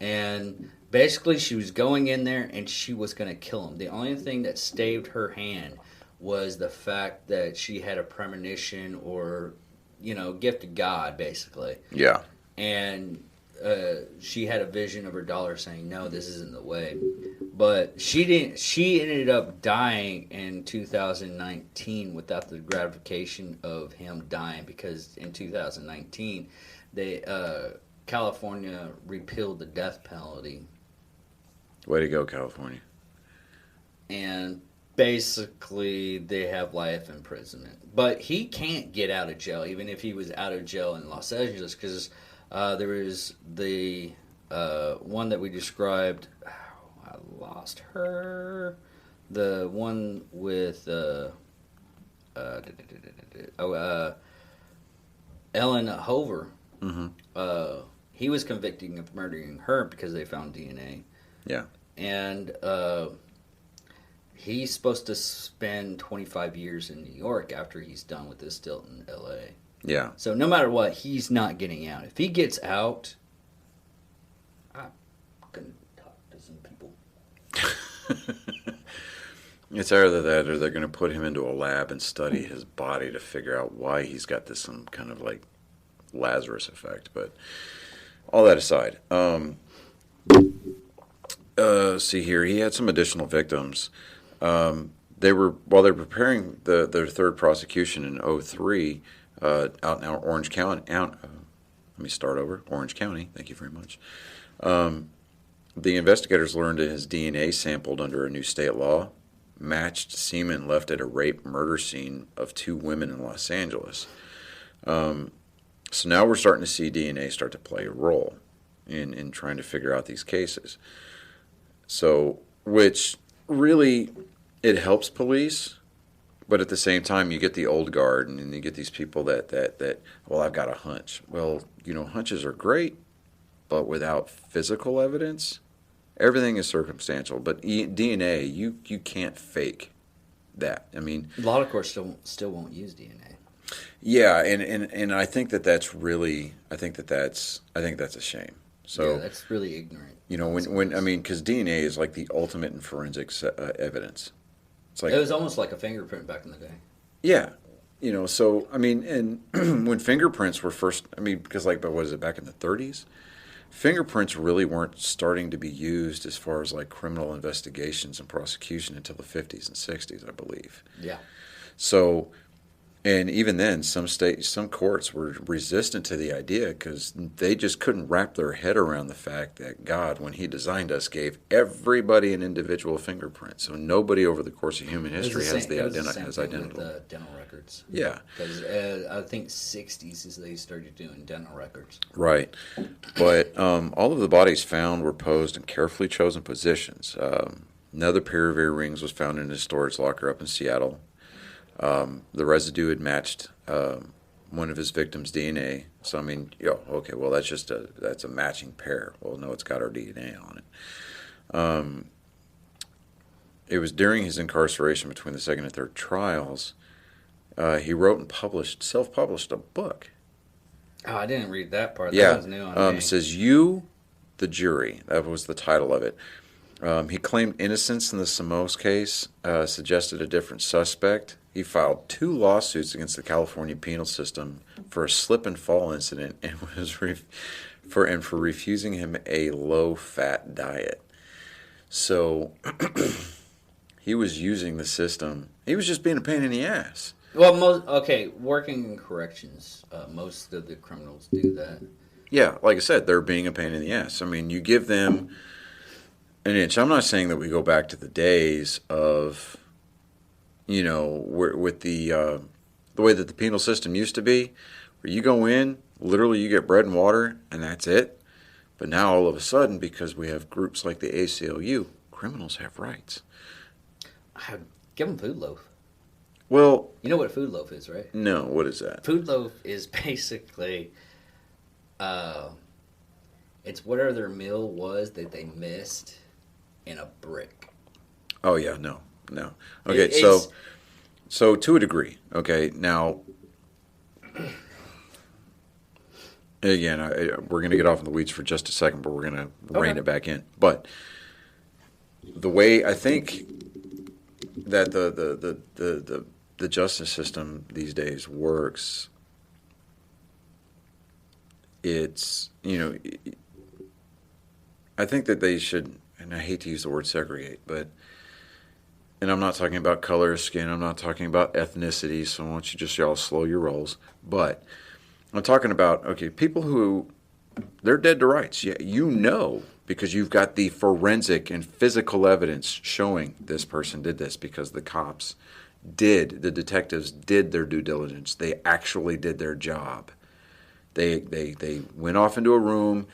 And basically, she was going in there, and she was going to kill him. The only thing that staved her hand was the fact that she had a premonition or, you know, gift of God, basically. Yeah. And she had a vision of her daughter saying, no, this isn't the way. But she didn't. She ended up dying in 2019 without the gratification of him dying, because in 2019, California repealed the death penalty. Way to go, California. And basically, they have life imprisonment. But he can't get out of jail, even if he was out of jail in Los Angeles, because there is the one that we described. I lost her. The one with Ellen Hover. Mm-hmm. He was convicted of murdering her because they found DNA. Yeah. And he's supposed to spend 25 years in New York after he's done with this stint in L.A. Yeah. So no matter what, he's not getting out. If he gets out, I'm going to talk to some people. It's either that or they're going to put him into a lab and study his body to figure out why he's got this some kind of like Lazarus effect. But all that aside, see here, he had some additional victims. While they were preparing their third prosecution in 2003 out in Orange County. Let me start over. Orange County. Thank you very much. The investigators learned that his DNA sampled under a new state law matched semen left at a rape murder scene of 2 women in Los Angeles. So now we're starting to see DNA start to play a role in trying to figure out these cases. So, which really, it helps police, but at the same time, you get the old guard, and you get these people that well, I've got a hunch. Well, you know, hunches are great, but without physical evidence, everything is circumstantial. But DNA, you can't fake that. I mean, A lot of courts still won't use DNA. yeah, and I think that's really, I think that's a shame. So yeah, that's really ignorant. You know, when I mean, because DNA is like the ultimate in forensics evidence. It's like, It was almost like a fingerprint back in the day. yeah, you know. So I mean, and when fingerprints were first, I mean, because like, but what is it, back in the 30s? Fingerprints really weren't starting to be used as far as like criminal investigations and prosecution until the 50s and 60s, I believe. Yeah. So And even then, some courts were resistant to the idea because they just couldn't wrap their head around the fact that God, when He designed us, gave everybody an individual fingerprint. So nobody over the course of human history has identical. With dental records. Yeah, because I think '60s is they started doing dental records. Right, but all of the bodies found were posed in carefully chosen positions. Another pair of earrings was found in his storage locker up in Seattle. The residue had matched one of his victims' DNA. So, I mean, okay, well, that's a matching pair. Well, no, it's got our DNA on it. It was during his incarceration between the second and third trials, he wrote and self-published a book. Oh, I didn't read that part. Yeah. That was new on me. It says, "You, the Jury." That was the title of it. He claimed innocence in the Samos case, suggested a different suspect. He filed 2 lawsuits against the California penal system for a slip and fall incident and for refusing him a low-fat diet. So he was using the system. He was just being a pain in the ass. Well, working in corrections, most of the criminals do that. Yeah, like I said, they're being a pain in the ass. I mean, you give them an inch. I'm not saying that we go back to the days of, with the way that the penal system used to be, where you go in, literally you get bread and water, and that's it. But now all of a sudden, because we have groups like the ACLU, criminals have rights. Give them food loaf. Well, you know what a food loaf is, right? No, what is that? Food loaf is basically, it's whatever their meal was that they missed in a brick. Oh yeah, no. Okay, so to a degree. Okay, now again, we're going to get off in the weeds for just a second, but we're going to rein it back in. But the way I think that the justice system these days works, it's I think that they should, and I hate to use the word segregate, and I'm not talking about color of skin, I'm not talking about ethnicity, so I want you y'all slow your rolls, but I'm talking about, people who, they're dead to rights. Yeah, because you've got the forensic and physical evidence showing this person did this because the detectives did their due diligence. They actually did their job. They went off into a room,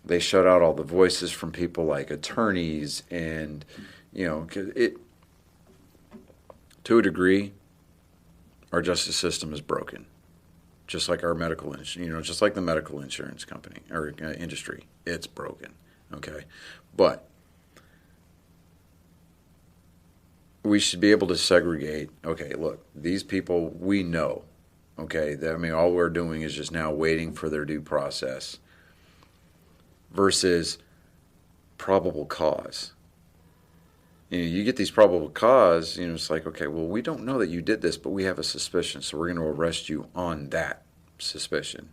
they shut out all the voices from people like attorneys and, to a degree, our justice system is broken. Just like our medical, just like the medical insurance company or industry, it's broken. Okay, but we should be able to segregate. Okay, look, these people we know. Okay, all we're doing is just now waiting for their due process. Versus probable cause. You get these probable cause, it's like, okay, well, we don't know that you did this, but we have a suspicion, so we're going to arrest you on that suspicion.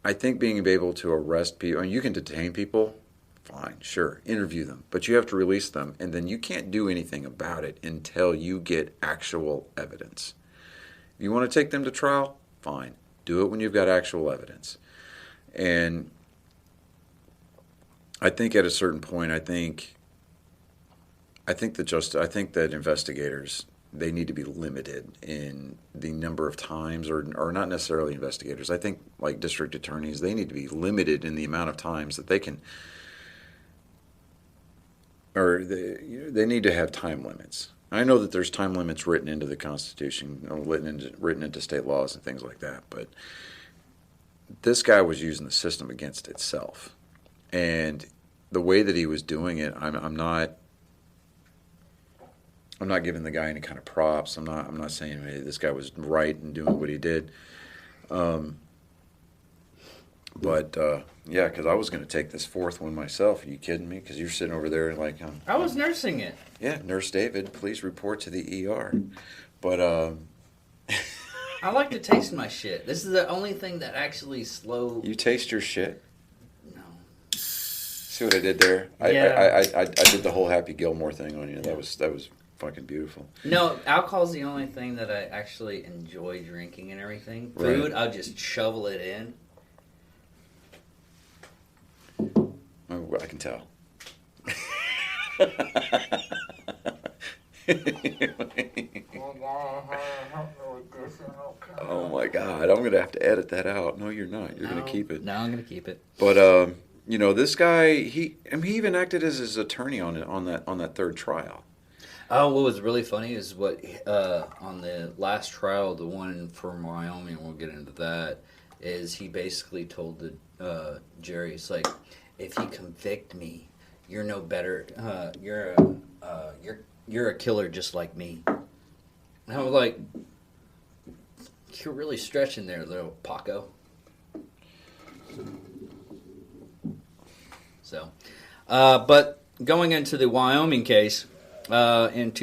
I think being able to arrest people, and you can detain people, fine, sure, interview them, but you have to release them, and then you can't do anything about it until you get actual evidence. If you want to take them to trial, fine, do it when you've got actual evidence. And I think at a certain point, I think that investigators, they need to be limited in the number of times, or not necessarily investigators. I think like district attorneys, they need to be limited in the amount of times that they can, or they need to have time limits. I know that there's time limits written into the Constitution, written into state laws and things like that, but this guy was using the system against itself. And the way that he was doing it, I'm not giving the guy any kind of props. I'm not saying, hey, this guy was right in doing what he did. Yeah, because I was going to take this fourth one myself. Are you kidding me? Because you're sitting over there like... I was nursing it. Yeah, Nurse David, please report to the ER. But... I like to taste my shit. This is the only thing that actually slow... You taste your shit? No. See what I did there? Yeah. I did the whole Happy Gilmore thing on you. That was fucking beautiful. No, alcohol's the only thing that I actually enjoy drinking and everything. Food, I'll just shovel it in. Oh, I can tell. Oh my God! I'm gonna have to edit that out. No, you're not. You're gonna keep it. No, I'm gonna keep it. But this guy, he even acted as his attorney on that third trial. Oh, what was really funny is what on the last trial, the one from Wyoming, we'll get into that, is he basically told the jury, it's like, if you convict me, you're no better. You're a killer just like me. And I was like, you're really stretching there, little Paco. So, but going into the Wyoming case. In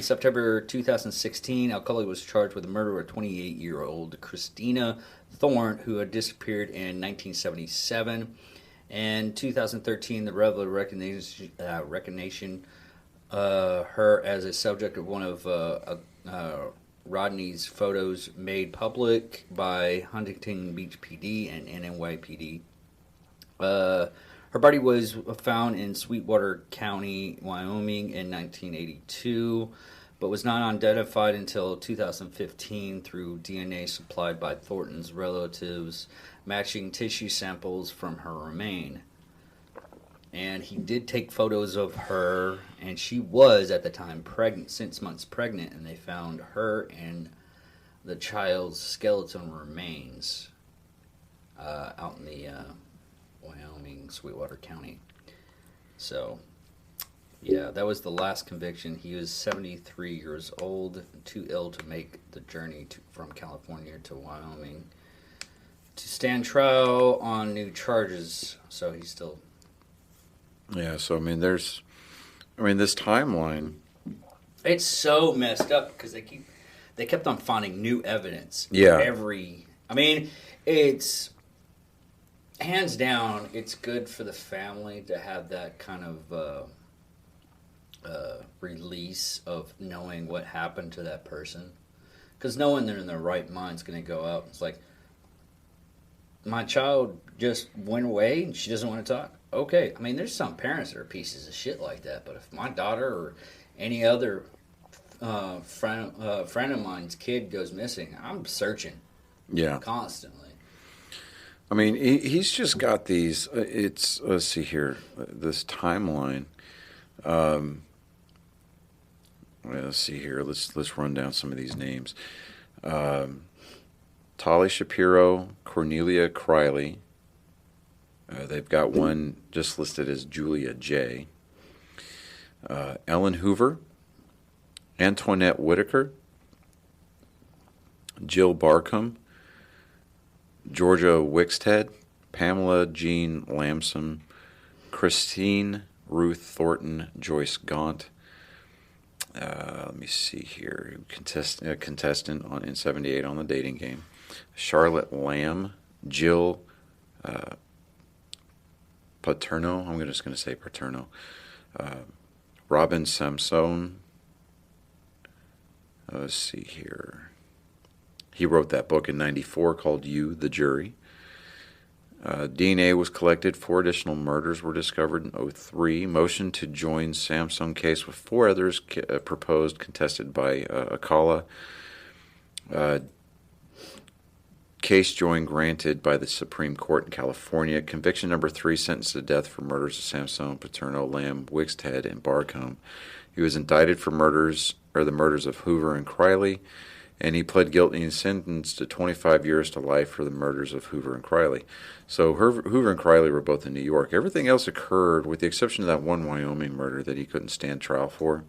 September 2016, Alcala was charged with the murder of 28-year-old Christina Thorne, who had disappeared in 1977. And 2013, the Reveille recognition her as a subject of one of Rodney's photos made public by Huntington Beach PD and NYPD. Her body was found in Sweetwater County, Wyoming in 1982, but was not identified until 2015 through DNA supplied by Thornton's relatives, matching tissue samples from her remain. And he did take photos of her, and she was, at the time, pregnant, 6 months pregnant, and they found her and the child's skeleton remains out in the Wyoming, Sweetwater County. So, yeah, that was the last conviction. He was 73 years old, too ill to make the journey from California to Wyoming to stand trial on new charges. So he's still... Yeah, so, this timeline... It's so messed up because they kept on finding new evidence. Yeah. It's... Hands down, it's good for the family to have that kind of release of knowing what happened to that person. Because no one in their right mind is going to go out. It's like, my child just went away and she doesn't want to talk. Okay. There's some parents that are pieces of shit like that. But if my daughter or any other friend of mine's kid goes missing, I'm searching. Yeah. Constantly. He's just got these. Let's see here, this timeline. Let's see here. Let's run down some of these names. Tali Shapiro, Cornelia Criley. They've got one just listed as Julia J. Ellen Hoover, Antoinette Whitaker, Jill Barcombe, Georgia Wixted, Pamela Jean Lamson, Christine Ruth Thornton, Joyce Gaunt. Let me see here. Contestant in 78 on the dating game. Charlotte Lamb, Jill Paterno. I'm just going to say Paterno. Robin Samson. Let's see here. He wrote that book in 94 called You, the Jury. DNA was collected. 4 additional murders were discovered in 2003. Motion to join Samsung case with 4 others proposed, contested by Alcala. Case join granted by the Supreme Court in California. Conviction number 3, sentenced to death for murders of Samson, Paterno, Lamb, Wixted, and Barcombe. He was indicted for the murders of Hoover and Criley, and he pled guilty and sentenced to 25 years to life for the murders of Hoover and Criley. So Hoover and Criley were both in New York. Everything else occurred, with the exception of that one Wyoming murder that he couldn't stand trial for.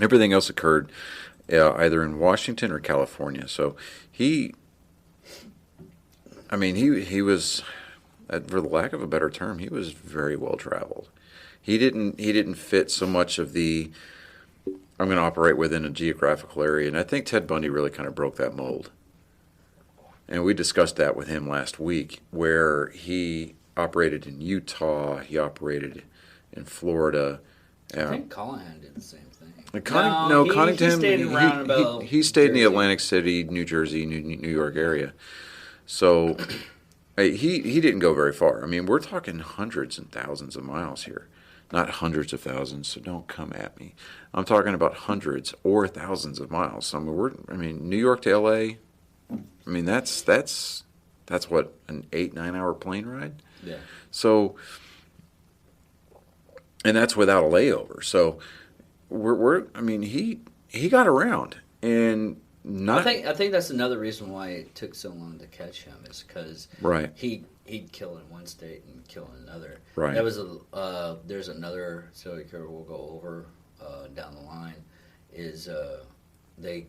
Everything else occurred either in Washington or California. So he was, for the lack of a better term, he was very well traveled. He didn't fit so much of the, I'm going to operate within a geographical area. And I think Ted Bundy really kind of broke that mold. And we discussed that with him last week, where he operated in Utah, he operated in Florida. I think Callahan did the same thing. Connington. He stayed around he stayed in the Atlantic City, New Jersey, New York area. So he didn't go very far. I mean, we're talking hundreds and thousands of miles here, not hundreds of thousands. So don't come at me. I'm talking about hundreds or thousands of miles. So New York to L.A. I mean, that's what, an 8-9 hour plane ride. Yeah. So, and that's without a layover. So. He got around, and not. I think that's another reason why it took so long to catch him, is because he'd kill in one state and kill in another. Right. That was there's another serial killer we'll go over down the line. Is they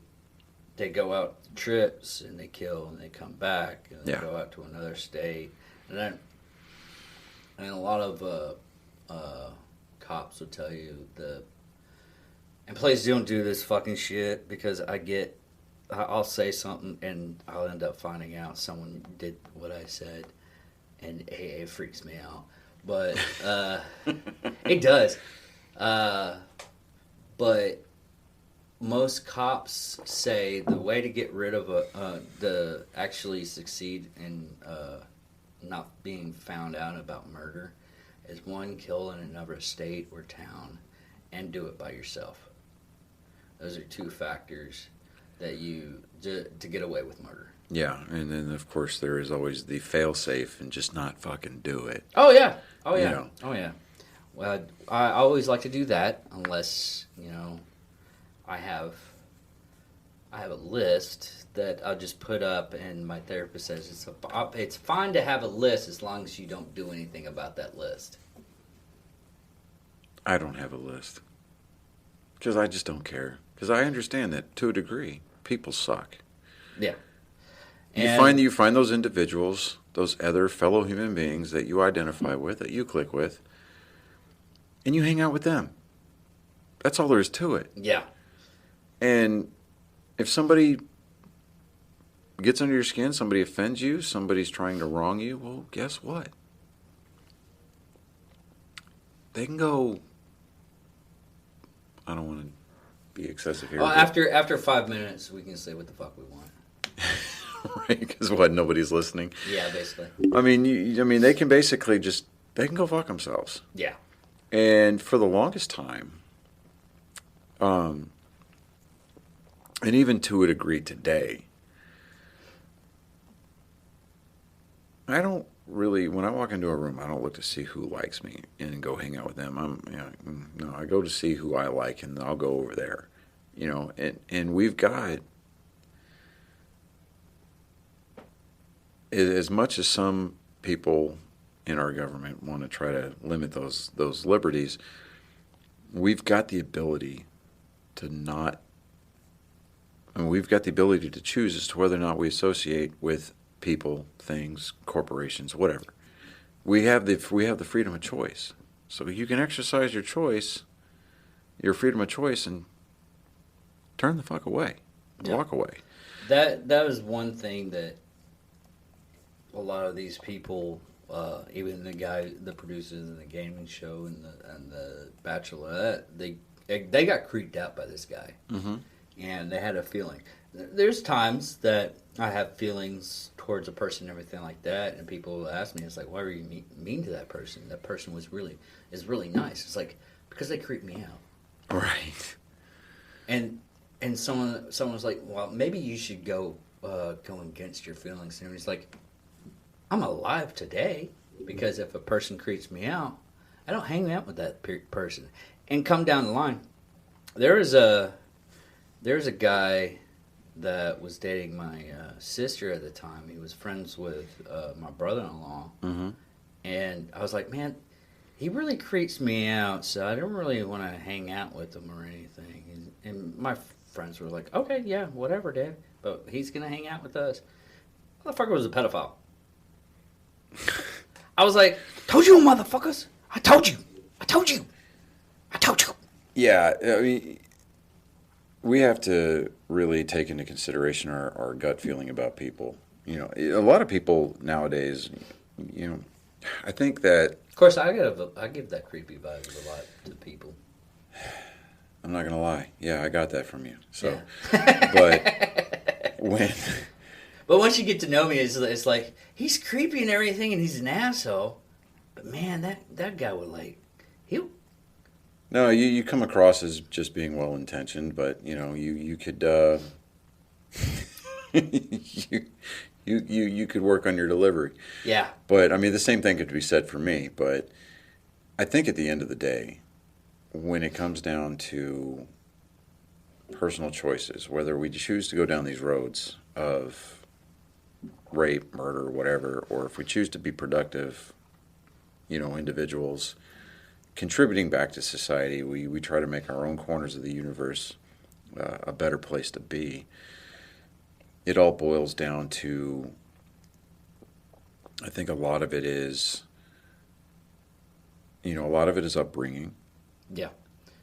go out trips and they kill and they come back and they go out to another state, and a lot of cops will tell you and please don't do this fucking shit, because I'll say something and I'll end up finding out someone did what I said, and it freaks me out. But it does. But most cops say the way to get rid of to actually succeed in not being found out about murder is, one, kill in another state or town and do it by yourself. Those are two factors that to get away with murder. Yeah, and then of course there is always the fail-safe and just not fucking do it. Oh yeah, oh yeah, oh yeah. Well, I always like to do that unless I have a list that I'll just put up, and my therapist says it's fine to have a list as long as you don't do anything about that list. I don't have a list because I just don't care. Because I understand that, to a degree, people suck. Yeah. You find those individuals, those other fellow human beings that you identify with, that you click with, and you hang out with them. That's all there is to it. Yeah. And if somebody gets under your skin, somebody offends you, somebody's trying to wrong you, well, guess what? They can go... I don't want to be excessive here. Well, after 5 minutes, we can say what the fuck we want. Right? Because nobody's listening. Yeah, basically. They can basically they can go fuck themselves. Yeah. And for the longest time, and even to a degree today, I don't really, when I walk into a room, I don't look to see who likes me and go hang out with them. No, I go to see who I like, and I'll go over there, and we've got, as much as some people in our government want to try to limit those liberties, we've got the ability to we've got the ability to choose as to whether or not we associate with people, things, corporations, whatever. We have the freedom of choice. So you can exercise your freedom of choice, and turn the fuck away. Walk away. That was one thing that a lot of these people, even the producers in the gaming show and the Bachelorette, they got creeped out by this guy. Mm-hmm. And they had a feeling. There's times that I have feelings towards a person and everything like that, and people will ask me, it's like, why were you mean to that person? That person is really nice. It's like, because they creep me out. Right. And someone was like, well, maybe you should go against your feelings. And he's like, I'm alive today, because if a person creeps me out, I don't hang out with that person. And come down the line, there's a guy that was dating my sister at the time. He was friends with my brother-in-law. Mm-hmm. And I was like, man, he really creeps me out, so I don't really want to hang out with him or anything. And my friends were like, okay, yeah, whatever, Dad. But he's going to hang out with us. Motherfucker was a pedophile. I was like, told you, motherfuckers. I told you. Yeah, I mean, we have to really take into consideration our gut feeling about people. A lot of people nowadays, I think that... Of course, I give that creepy vibes a lot to people. I'm not gonna lie. Yeah, I got that from you. So, yeah. But once you get to know me, it's like he's creepy and everything, and he's an asshole. But man, that guy would No, you come across as just being well intentioned, but you could you could work on your delivery. Yeah. But I mean, the same thing could be said for me. But I think at the end of the day, when it comes down to personal choices, whether we choose to go down these roads of rape, murder, whatever, or if we choose to be productive, individuals contributing back to society, we try to make our own corners of the universe a better place to be. It all boils down to, I think a lot of it is upbringing. Yeah.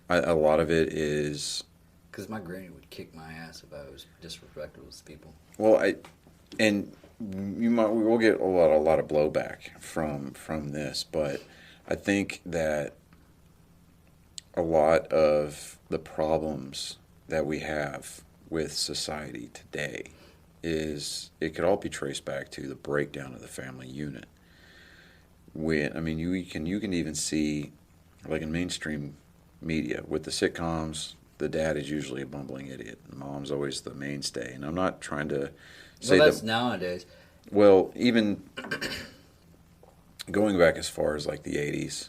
A lot of it is... Because my granny would kick my ass if I was disrespectful to people. Well, we'll get a lot of blowback from this, but I think that a lot of the problems that we have with society today it could all be traced back to the breakdown of the family unit. You can even see, like in mainstream media with the sitcoms, the dad is usually a bumbling idiot. Mom's always the mainstay, and I'm not trying to say that's nowadays. Well, even going back as far as like the 80s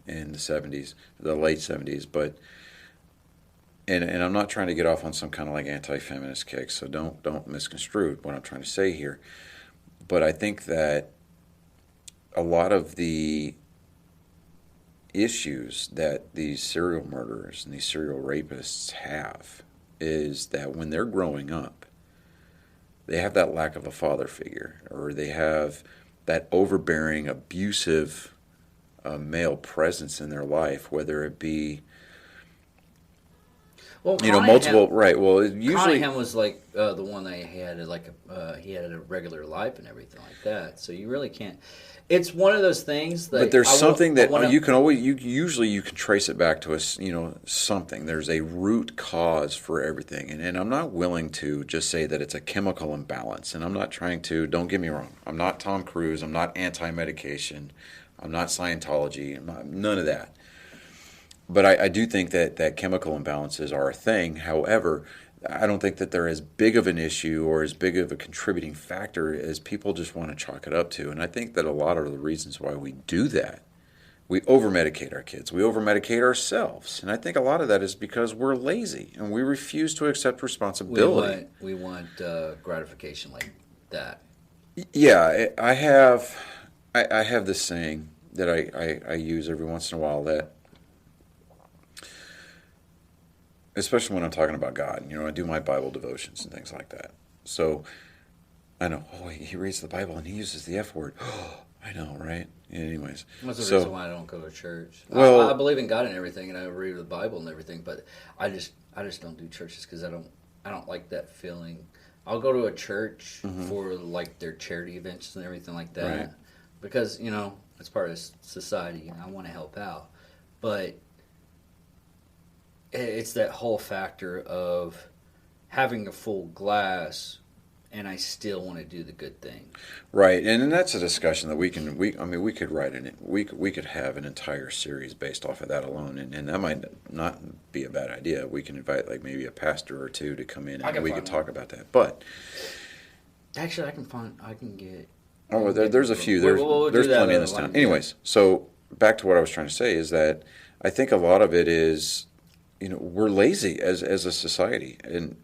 and the 70s, the late 70s, but and I'm not trying to get off on some kind of like anti-feminist kick, so don't misconstrue what I'm trying to say here. But I think that a lot of the issues that these serial murderers and these serial rapists have is that when they're growing up, they have that lack of a father figure, or they have that overbearing, abusive male presence in their life, whether it be multiple. Right. Well, usually Cunningham was like the one that he had he had a regular life and everything like that. So you really can't. It's one of those things that. But there's something that you can always you can trace it back to something. There's a root cause for everything, and I'm not willing to just say that it's a chemical imbalance. And I'm not trying to. Don't get me wrong. I'm not Tom Cruise. I'm not anti-medication. I'm not Scientology. None of that. But I do think that chemical imbalances are a thing. However, I don't think that they're as big of an issue or as big of a contributing factor as people just want to chalk it up to. And I think that a lot of the reasons why we do that, we over-medicate our kids. We over-medicate ourselves. And I think a lot of that is because we're lazy and we refuse to accept responsibility. We want gratification like that. Yeah, I have this saying that I use every once in a while that, especially when I'm talking about God, I do my Bible devotions and things like that. So I know, he reads the Bible and he uses the F word. I know, right? Anyways. That's the reason why I don't go to church. Well, I believe in God and everything, and I read the Bible and everything, but I just don't do churches because I don't like that feeling. I'll go to a church for like their charity events and everything like that, right, because it's part of society and I want to help out, but it's that whole factor of having a full glass, and I still want to do the good thing. Right, and that's a discussion that we could write in it. We could have an entire series based off of that alone, and that might not be a bad idea. We can invite like maybe a pastor or two to come in, and we could talk about that. But actually, I can get. Oh, there's a few. There's plenty in this town. Anyways, so back to what I was trying to say is that I think a lot of it is, we're lazy as a society, and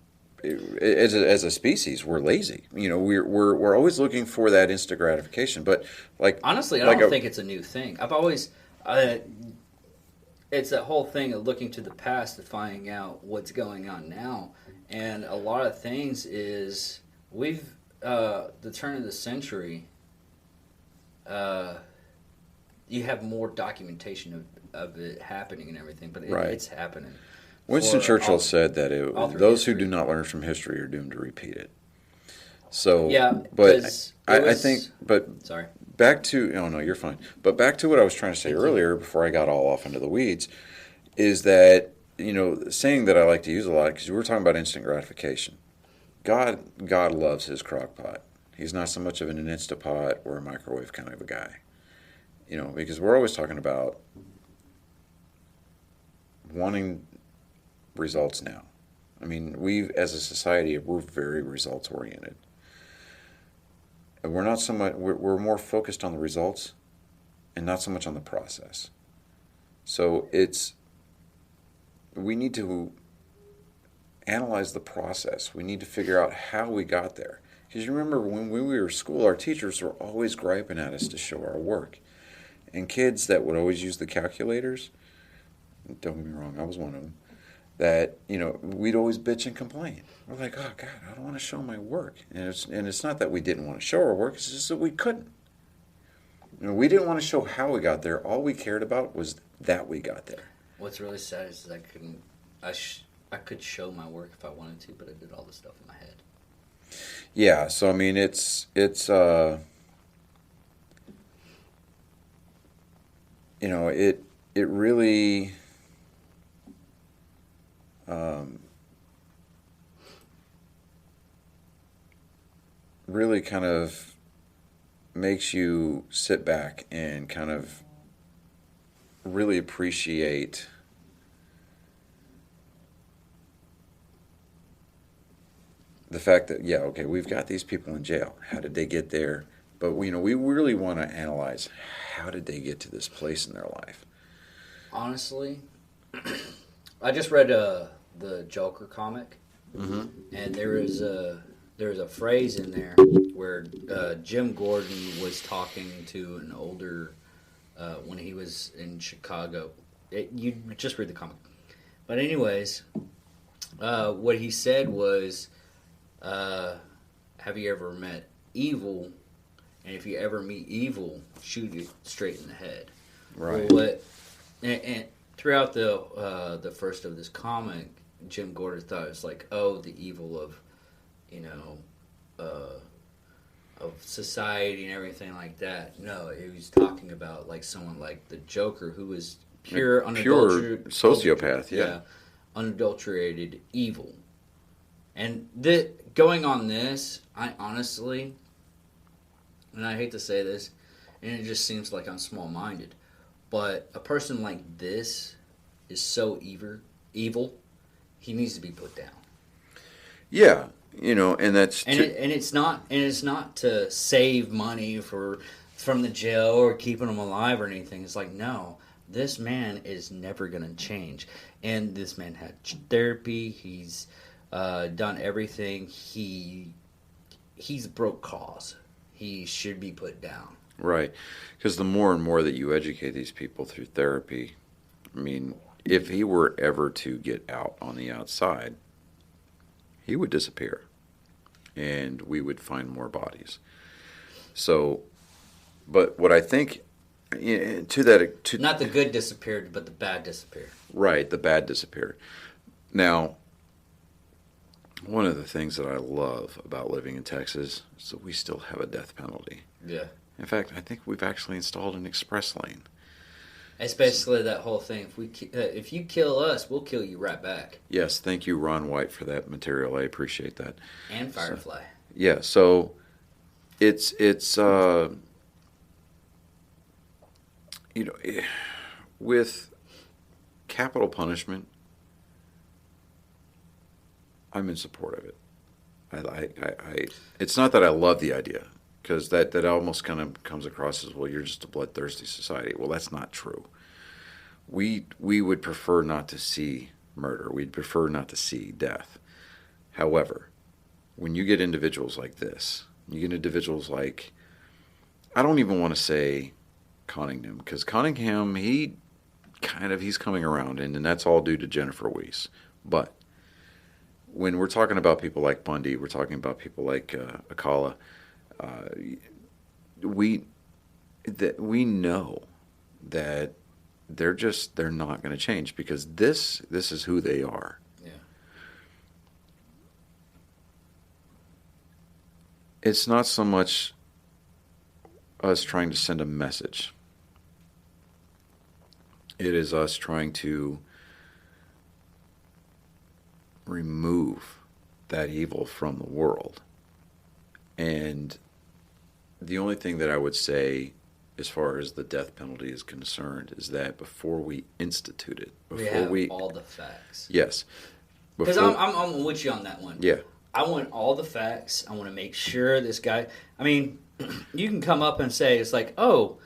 as a species, we're lazy. We're always looking for that instant gratification. But like honestly, I don't think it's a new thing. I've always it's that whole thing of looking to the past to finding out what's going on now, and a lot of things is we've the turn of the century. You have more documentation of it happening and everything, but it's happening. Winston Churchill said that those who do not learn from history are doomed to repeat it. So, yeah, but I think, sorry. Back to, no, you're fine. But back to what I was trying to say earlier before I got all off into the weeds, is that saying that I like to use a lot, because we're talking about instant gratification. God loves his crock pot. He's not so much of an Instapot or a microwave kind of a guy. Because we're always talking about wanting results now. I mean, as a society, we're very results oriented. And we're not so much, we're more focused on the results and not so much on the process. So we need to analyze the process. We need to figure out how we got there. Because you remember when we were in school, our teachers were always griping at us to show our work. And kids that would always use the calculators, don't get me wrong, I was one of them, that, we'd always bitch and complain. We're like, oh, God, I don't want to show my work. And it's not that we didn't want to show our work, it's just that we couldn't. We didn't want to show how we got there. All we cared about was that we got there. What's really sad is I could show my work if I wanted to, but I did all the stuff in my head. Yeah, so I mean, it really really kind of makes you sit back and kind of really appreciate the fact that, okay, we've got these people in jail. How did they get there? But, we really want to analyze, how did they get to this place in their life? Honestly, I just read the Joker comic, and there is a phrase in there where Jim Gordon was talking to an older, when he was in Chicago. You just read the comic. But anyways, what he said was, have you ever met evil? And if you ever meet evil, shoot it straight in the head. Right. Well, and throughout the first of this comic, Jim Gordon thought it was like, the evil of, of society and everything like that. No, he was talking about like someone like the Joker, who was pure sociopath. Yeah, unadulterated evil. And going on this, I honestly, and I hate to say this, and it just seems like I'm small-minded, but a person like this is so evil, he needs to be put down. Yeah, and that's it's not to save money from the jail or keeping them alive or anything. It's like, no, this man is never going to change, and this man had therapy. He's done everything. He's broke cause. He should be put down. Right. Because the more and more that you educate these people through therapy, I mean, if he were ever to get out on the outside, he would disappear. And we would find more bodies. So, but what I think, not the good disappeared, but the bad disappeared. Right, the bad disappeared. Now, one of the things that I love about living in Texas is that we still have a death penalty. Yeah. In fact, I think we've actually installed an express lane. It's basically that whole thing. If you kill us, we'll kill you right back. Yes, thank you, Ron White, for that material. I appreciate that. And Firefly. So it's with capital punishment, I'm in support of it. I it's not that I love the idea, because that almost kind of comes across as, well, you're just a bloodthirsty society. Well, that's not true. We would prefer not to see murder. We'd prefer not to see death. However, when you get individuals like this, you get individuals like, I don't even want to say Cunningham, because Cunningham, he's coming around, and that's all due to Jennifer Weiss. But when we're talking about people like Bundy, we're talking about people like Alcala, we know that they're not going to change, because this is who they are. Yeah. It's not so much us trying to send a message. It is us trying to remove that evil from the world. And the only thing that I would say as far as the death penalty is concerned is that before we institute it, before we have all the facts. Yes. Because I'm with you on that one. Yeah. I want all the facts. I want to make sure this guy... I mean, you can come up and say, it's like, oh,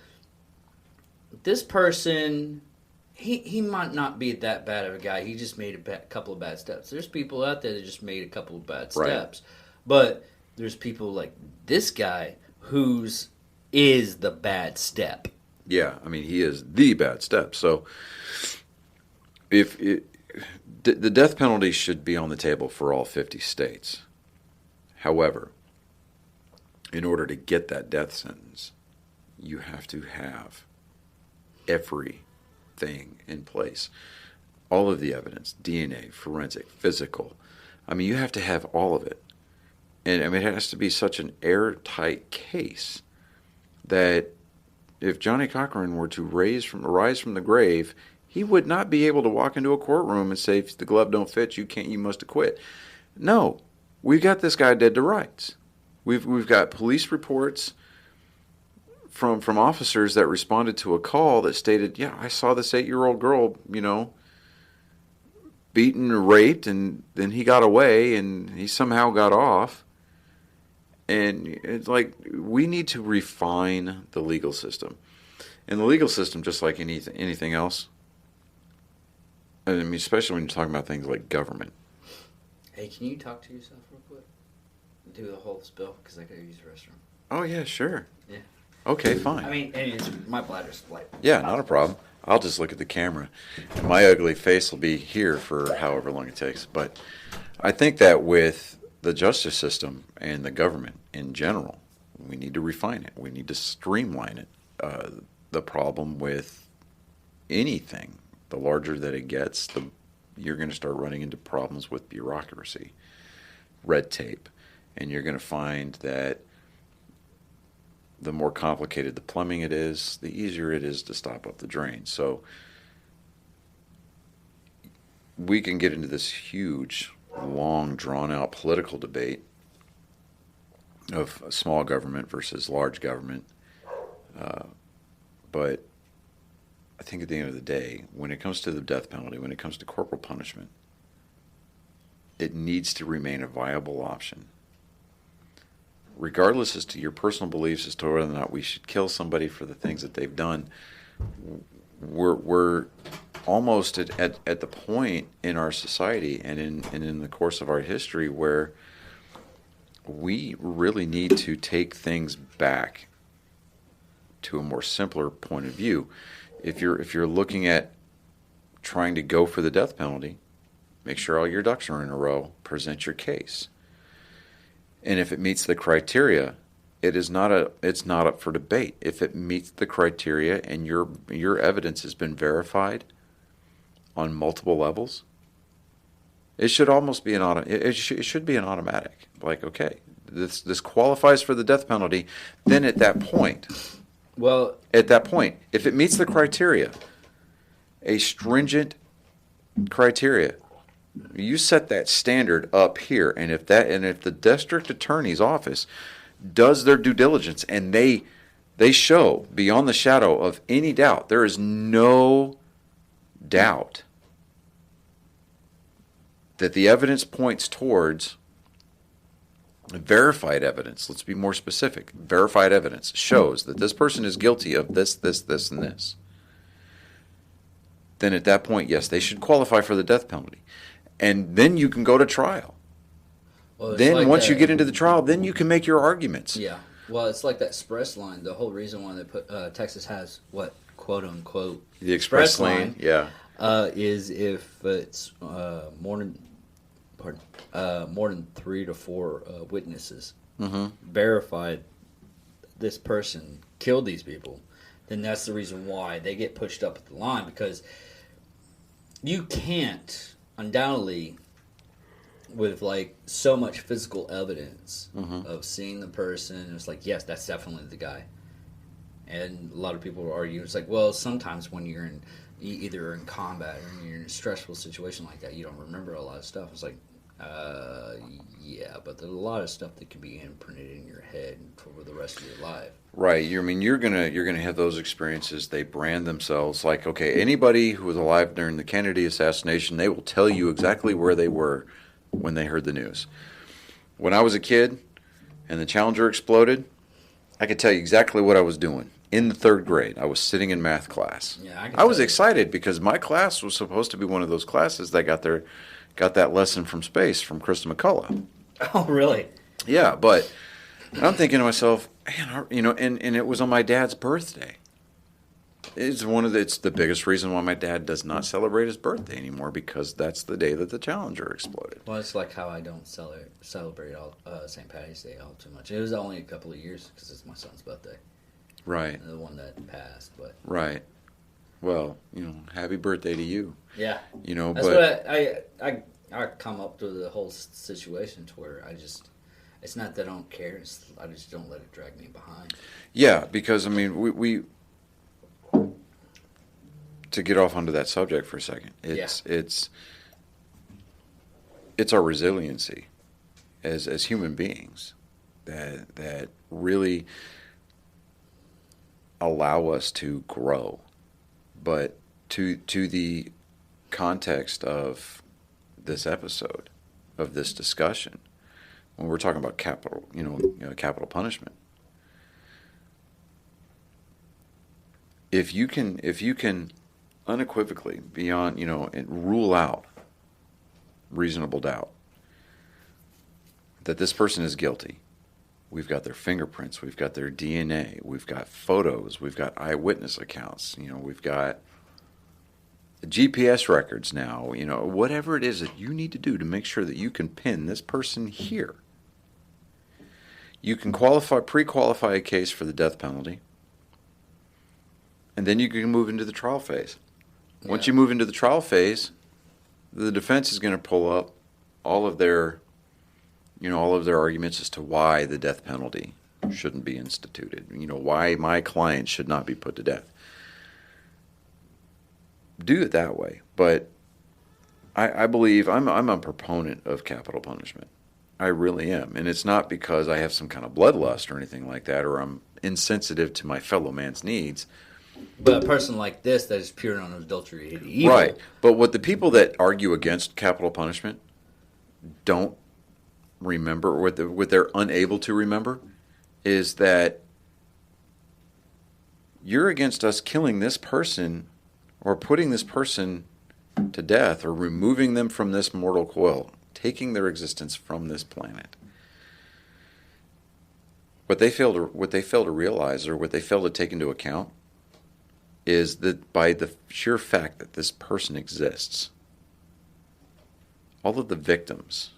this person, he might not be that bad of a guy. He just made a couple of bad steps. There's people out there that just made a couple of bad steps. But there's people like this guy who's is the bad step. Yeah, I mean, he is the bad step. So the death penalty should be on the table for all 50 states. However, in order to get that death sentence, you have to have everything in place. All of the evidence, DNA, forensic, physical. I mean, you have to have all of it. And I mean, it has to be such an airtight case that if Johnny Cochran were to rise from the grave, he would not be able to walk into a courtroom and say, if the glove don't fit, you must acquit. No, we've got this guy dead to rights. We've got police reports from officers that responded to a call that stated, yeah, I saw this 8-year-old girl, beaten or raped, and then he got away and he somehow got off. And it's like, we need to refine the legal system. And the legal system, just like anything else, I mean, especially when you're talking about things like government. Hey, can you talk to yourself real quick? Do the whole spill, because I gotta use the restroom. Oh, yeah, sure. Yeah. Okay, fine. I mean, anyways, my bladder's like... Yeah, not a problem. I'll just look at the camera. And my ugly face will be here for however long it takes. But I think that with the justice system and the government in general, we need to refine it. We need to streamline it. The problem with anything, the larger that it gets, you're going to start running into problems with bureaucracy, red tape. And you're going to find that the more complicated the plumbing it is, the easier it is to stop up the drain. So we can get into this huge, long, drawn-out political debate of small government versus large government. But I think at the end of the day, when it comes to the death penalty, when it comes to corporal punishment, it needs to remain a viable option. Regardless as to your personal beliefs as to whether or not we should kill somebody for the things that they've done, we're almost at the point in our society and in the course of our history where we really need to take things back to a more simpler point of view. If you're looking at trying to go for the death penalty, make sure all your ducks are in a row, present your case. And if it meets the criteria, it's not up for debate. If it meets the criteria and your evidence has been verified on multiple levels, it should almost be it should be an automatic. Like, okay, this qualifies for the death penalty. Then at that point, if it meets the criteria, a stringent criteria, you set that standard up here, and if the district attorney's office does their due diligence and they show beyond the shadow of any doubt, there is no doubt that the evidence points towards verified evidence. Let's be more specific. Verified evidence shows that this person is guilty of this, this, this, and this. Then at that point, yes, they should qualify for the death penalty. And then you can go to trial. Well, then like once you get into the trial, then you can make your arguments. Yeah. Well, it's like that express line. The whole reason why they put Texas has what, quote unquote, the express lane, yeah, is if it's more than 3 to 4 witnesses verified this person killed these people, then that's the reason why they get pushed up at the line, because you can't undoubtedly, with like so much physical evidence of seeing the person, it's like, yes, that's definitely the guy. And a lot of people argue, it's like, well, sometimes when you're either in combat or you're in a stressful situation like that, you don't remember a lot of stuff. It's like, Yeah, but there's a lot of stuff that can be imprinted in your head for the rest of your life. Right. I mean, you're gonna have those experiences. They brand themselves like, okay, anybody who was alive during the Kennedy assassination, they will tell you exactly where they were when they heard the news. When I was a kid and the Challenger exploded, I could tell you exactly what I was doing. In the third grade, I was sitting in math class. Yeah, I was excited because my class was supposed to be one of those classes that got that lesson from space from Krista McCullough. Oh, really? Yeah, but I'm thinking to myself, man, and it was on my dad's birthday. It's the biggest reason why my dad does not celebrate his birthday anymore, because that's the day that the Challenger exploded. Well, it's like how I don't celebrate St. Patty's Day all too much. It was only a couple of years because it's my son's birthday. Right. The one that passed, but right. Well, happy birthday to you. Yeah. That's what I come up to the whole situation to where it's not that I don't care. I just don't let it drag me behind. Yeah, because I mean, we to get off onto that subject for a second, it's our resiliency as human beings that really allow us to grow. But to the context of this episode, of this discussion, when we're talking about capital punishment, if you can unequivocally, beyond and rule out reasonable doubt that this person is guilty. We've got their fingerprints, we've got their DNA, we've got photos, we've got eyewitness accounts, we've got GPS records now, whatever it is that you need to do to make sure that you can pin this person here. You can pre-qualify a case for the death penalty, and then you can move into the trial phase. Once you move into the trial phase, the defense is going to pull up all of their arguments as to why the death penalty shouldn't be instituted. Why my client should not be put to death. Do it that way. But I believe I'm a proponent of capital punishment. I really am. And it's not because I have some kind of bloodlust or anything like that, or I'm insensitive to my fellow man's needs. But a person like this that is pure and unadulterated evil. Right. But what the people that argue against capital punishment don't remember, or what they're unable to remember, is that you're against us killing this person or putting this person to death or removing them from this mortal coil, taking their existence from this planet. What they fail to realize, or what they fail to take into account, is that by the sheer fact that this person exists, all of the victims,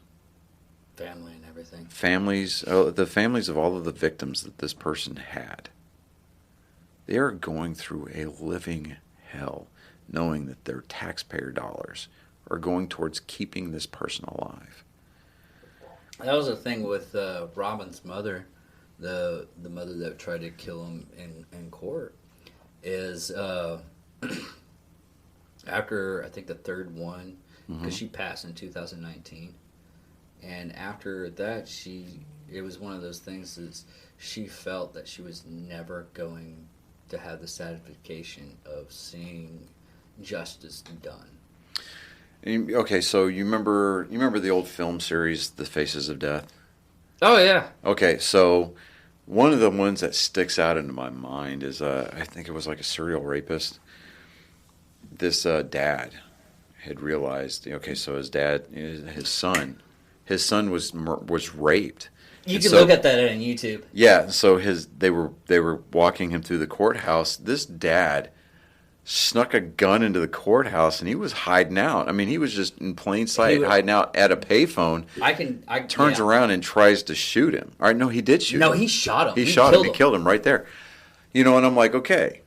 family and everything, the families of all of the victims that this person had, they are going through a living hell, knowing that their taxpayer dollars are going towards keeping this person alive. That was the thing with Robin's mother, the mother that tried to kill him in court. Is after, I think, the third one, because she passed in 2019, and after that it was one of those things that she felt that she was never going to have the satisfaction of seeing justice done. Okay, so you remember the old film series, The Faces of Death? Oh yeah. Okay, so one of the ones that sticks out into my mind is, I think it was like a serial rapist. This dad had realized, okay, so his son was raped. You can look at that on YouTube. Yeah, so they were walking him through the courthouse. This dad snuck a gun into the courthouse, and he was hiding out. I mean, he was just in plain sight, hiding out at a payphone. Turns around and tries to shoot him. All right, no, he did shoot him. No, he shot him. He shot him. He killed him right there. And I'm like, okay,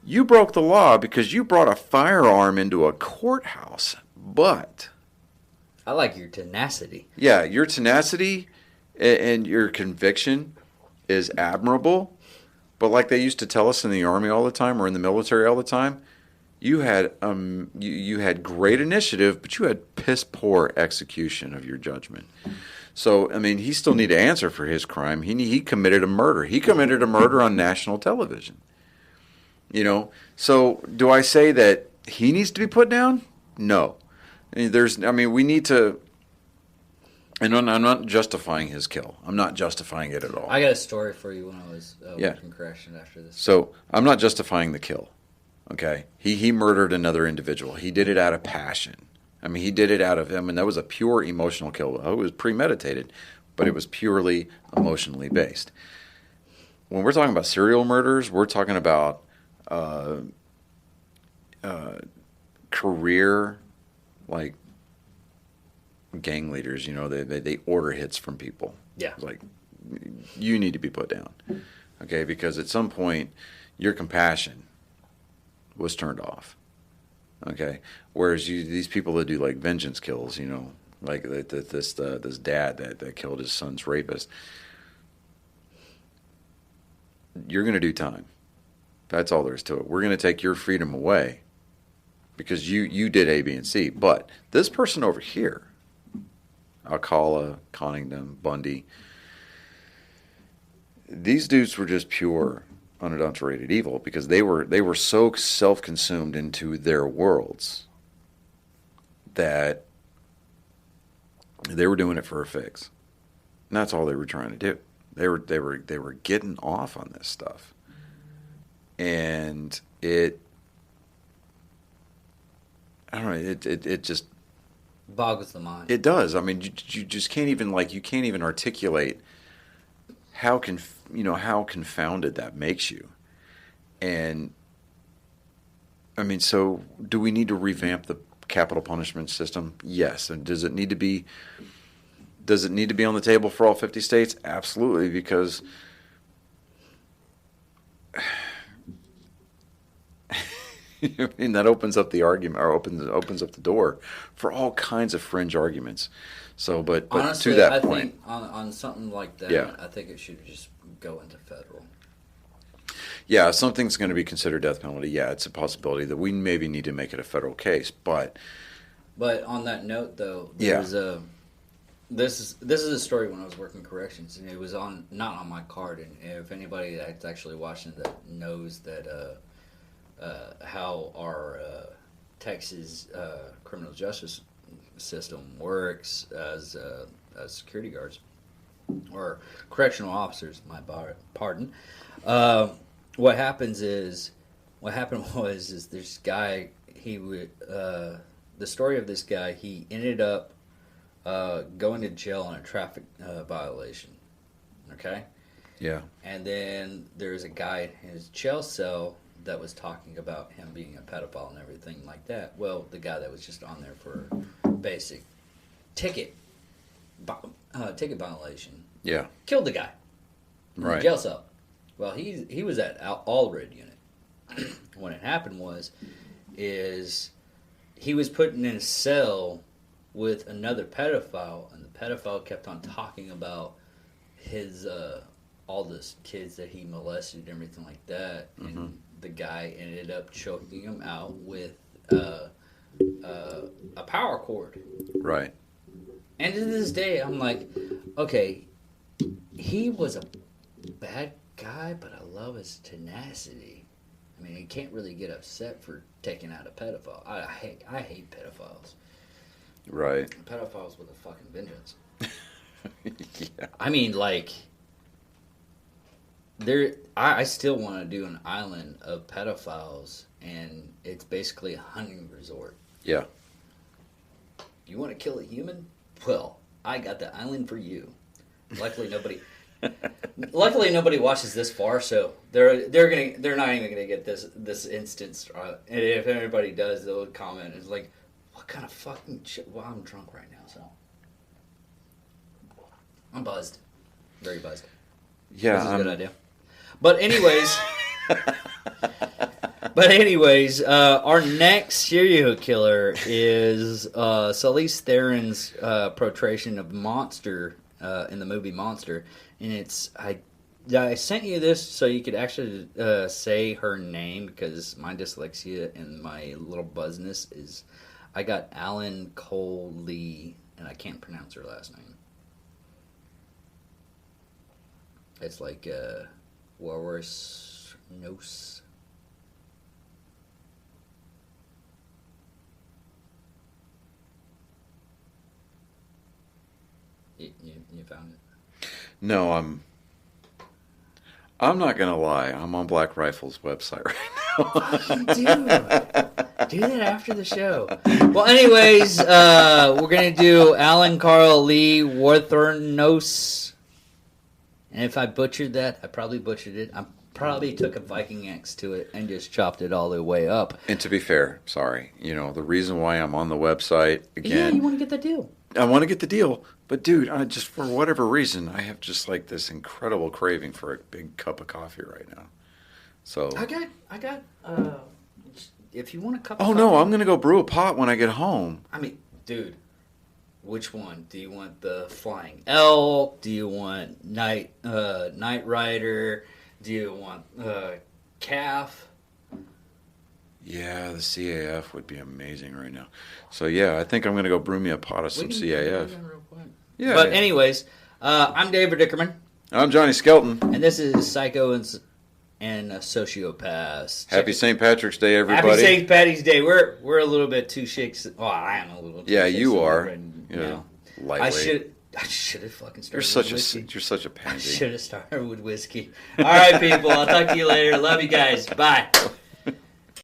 you broke the law because you brought a firearm into a courthouse, but... I like your tenacity. Yeah, your tenacity and your conviction is admirable. But like they used to tell us in the Army all the time, or in the military all the time, You had you had great initiative, but you had piss poor execution of your judgment. So I mean, he still need to answer for his crime. He committed a murder. He committed a murder on national television. You know. So do I say that he needs to be put down? No. I mean, we need to. And I'm not justifying his kill. I'm not justifying it at all. I got a story for you when I was working correction after this. So I'm not justifying the kill. Okay, he murdered another individual. He did it out of passion. I mean, he did it out of. I mean, that was a pure emotional kill. It was premeditated, but it was purely emotionally based. When we're talking about serial murders, we're talking about career, like gang leaders. You know, they order hits from people. Yeah, like you need to be put down. Okay, because at some point your compassion was turned off. Okay, whereas these people that do like vengeance kills, you know, like this dad that killed his son's rapist, you're going to do time. That's all there is to it. We're going to take your freedom away because you did A, B, and C. But this person over here, Alcala, Connington, Bundy, these dudes were just pure, unadulterated evil because they were so self-consumed into their worlds that they were doing it for a fix. And that's all they were trying to do. They were getting off on this stuff. And I don't know, it just boggles the mind. It does. I mean, you just can't even articulate how confounded that makes you. And I mean, so do we need to revamp the capital punishment system? Yes. And does it need to be on the table for all 50 states? Absolutely, because I mean, that opens up the argument, or opens up the door for all kinds of fringe arguments. So, but honestly, to that I point, think on something like that, yeah. I think it should just go into federal. Yeah, if something's going to be considered death penalty, yeah, it's a possibility that we maybe need to make it a federal case. But on that note, though, there's this is a story when I was working corrections, and it was not on my card. And if anybody that's actually watching that knows that how our Texas criminal justice system works as security guards or correctional officers, my pardon. What happened was this guy. The story of this guy. He ended up going to jail on a traffic violation. Okay. Yeah. And then there's a guy in his jail cell that was talking about him being a pedophile and everything like that. Well, the guy that was just on there for basic ticket violation. Yeah. Killed the guy. In Right. the jail cell. Well, he was at all red unit. What had happened is he was put in a cell with another pedophile, and the pedophile kept on talking about his all the kids that he molested and everything like that, and the guy ended up choking him out with a power cord. Right. And to this day, I'm like, okay, he was a bad guy, but I love his tenacity. I mean, he can't really get upset for taking out a pedophile. I hate pedophiles. Right. Pedophiles with a fucking vengeance. Yeah. I mean, like, I still want to do an island of pedophiles, and it's basically a hunting resort. Yeah. You want to kill a human? Well, I got the island for you. Luckily, nobody watches this far, so they're not even gonna get this instance. And if anybody does, they'll comment. It's like, what kind of fucking shit? Well, I'm drunk right now, so I'm buzzed, very buzzed. Yeah, this is a good idea. But anyways, our next serial killer is Charlize Theron's portrayal of Monster in the movie Monster, and Yeah, I sent you this so you could actually say her name because my dyslexia and my little buzzness is. I got Alan Cole Lee, and I can't pronounce her last name. It's like Walrus Nose. You found it? No, I'm not gonna lie. I'm on Black Rifle's website right now. Do that after the show. Well, anyways, we're gonna do Alan Carl Lee Warthornos. And if I butchered that, I probably butchered it. I probably took a Viking axe to it and just chopped it all the way up. And to be fair, sorry, the reason why I'm on the website again. Yeah, you want to get the deal. I want to get the deal, but dude, I just for whatever reason, I have just like this incredible craving for a big cup of coffee right now. So I got. If you want a cup. Oh of no, coffee, I'm gonna go brew a pot when I get home. I mean, dude, which one do you want? The Flying Elk? Do you want Night Rider? Do you want Calf? Yeah, the CAF would be amazing right now. So yeah, I think I'm gonna go brew me a pot of some CAF. Yeah. But anyways, I'm David Dickerman. I'm Johnny Skelton. And this is Psycho and Sociopaths. Happy St. Patrick's Day, everybody. Happy St. Patty's Day. We're a little bit too shakes. Well, I am a little too Yeah, shakes you are. And, Lightweight. I should have fucking started You're such a pansy. I should have started with whiskey. All right, people. I'll talk to you later. Love you guys. Bye.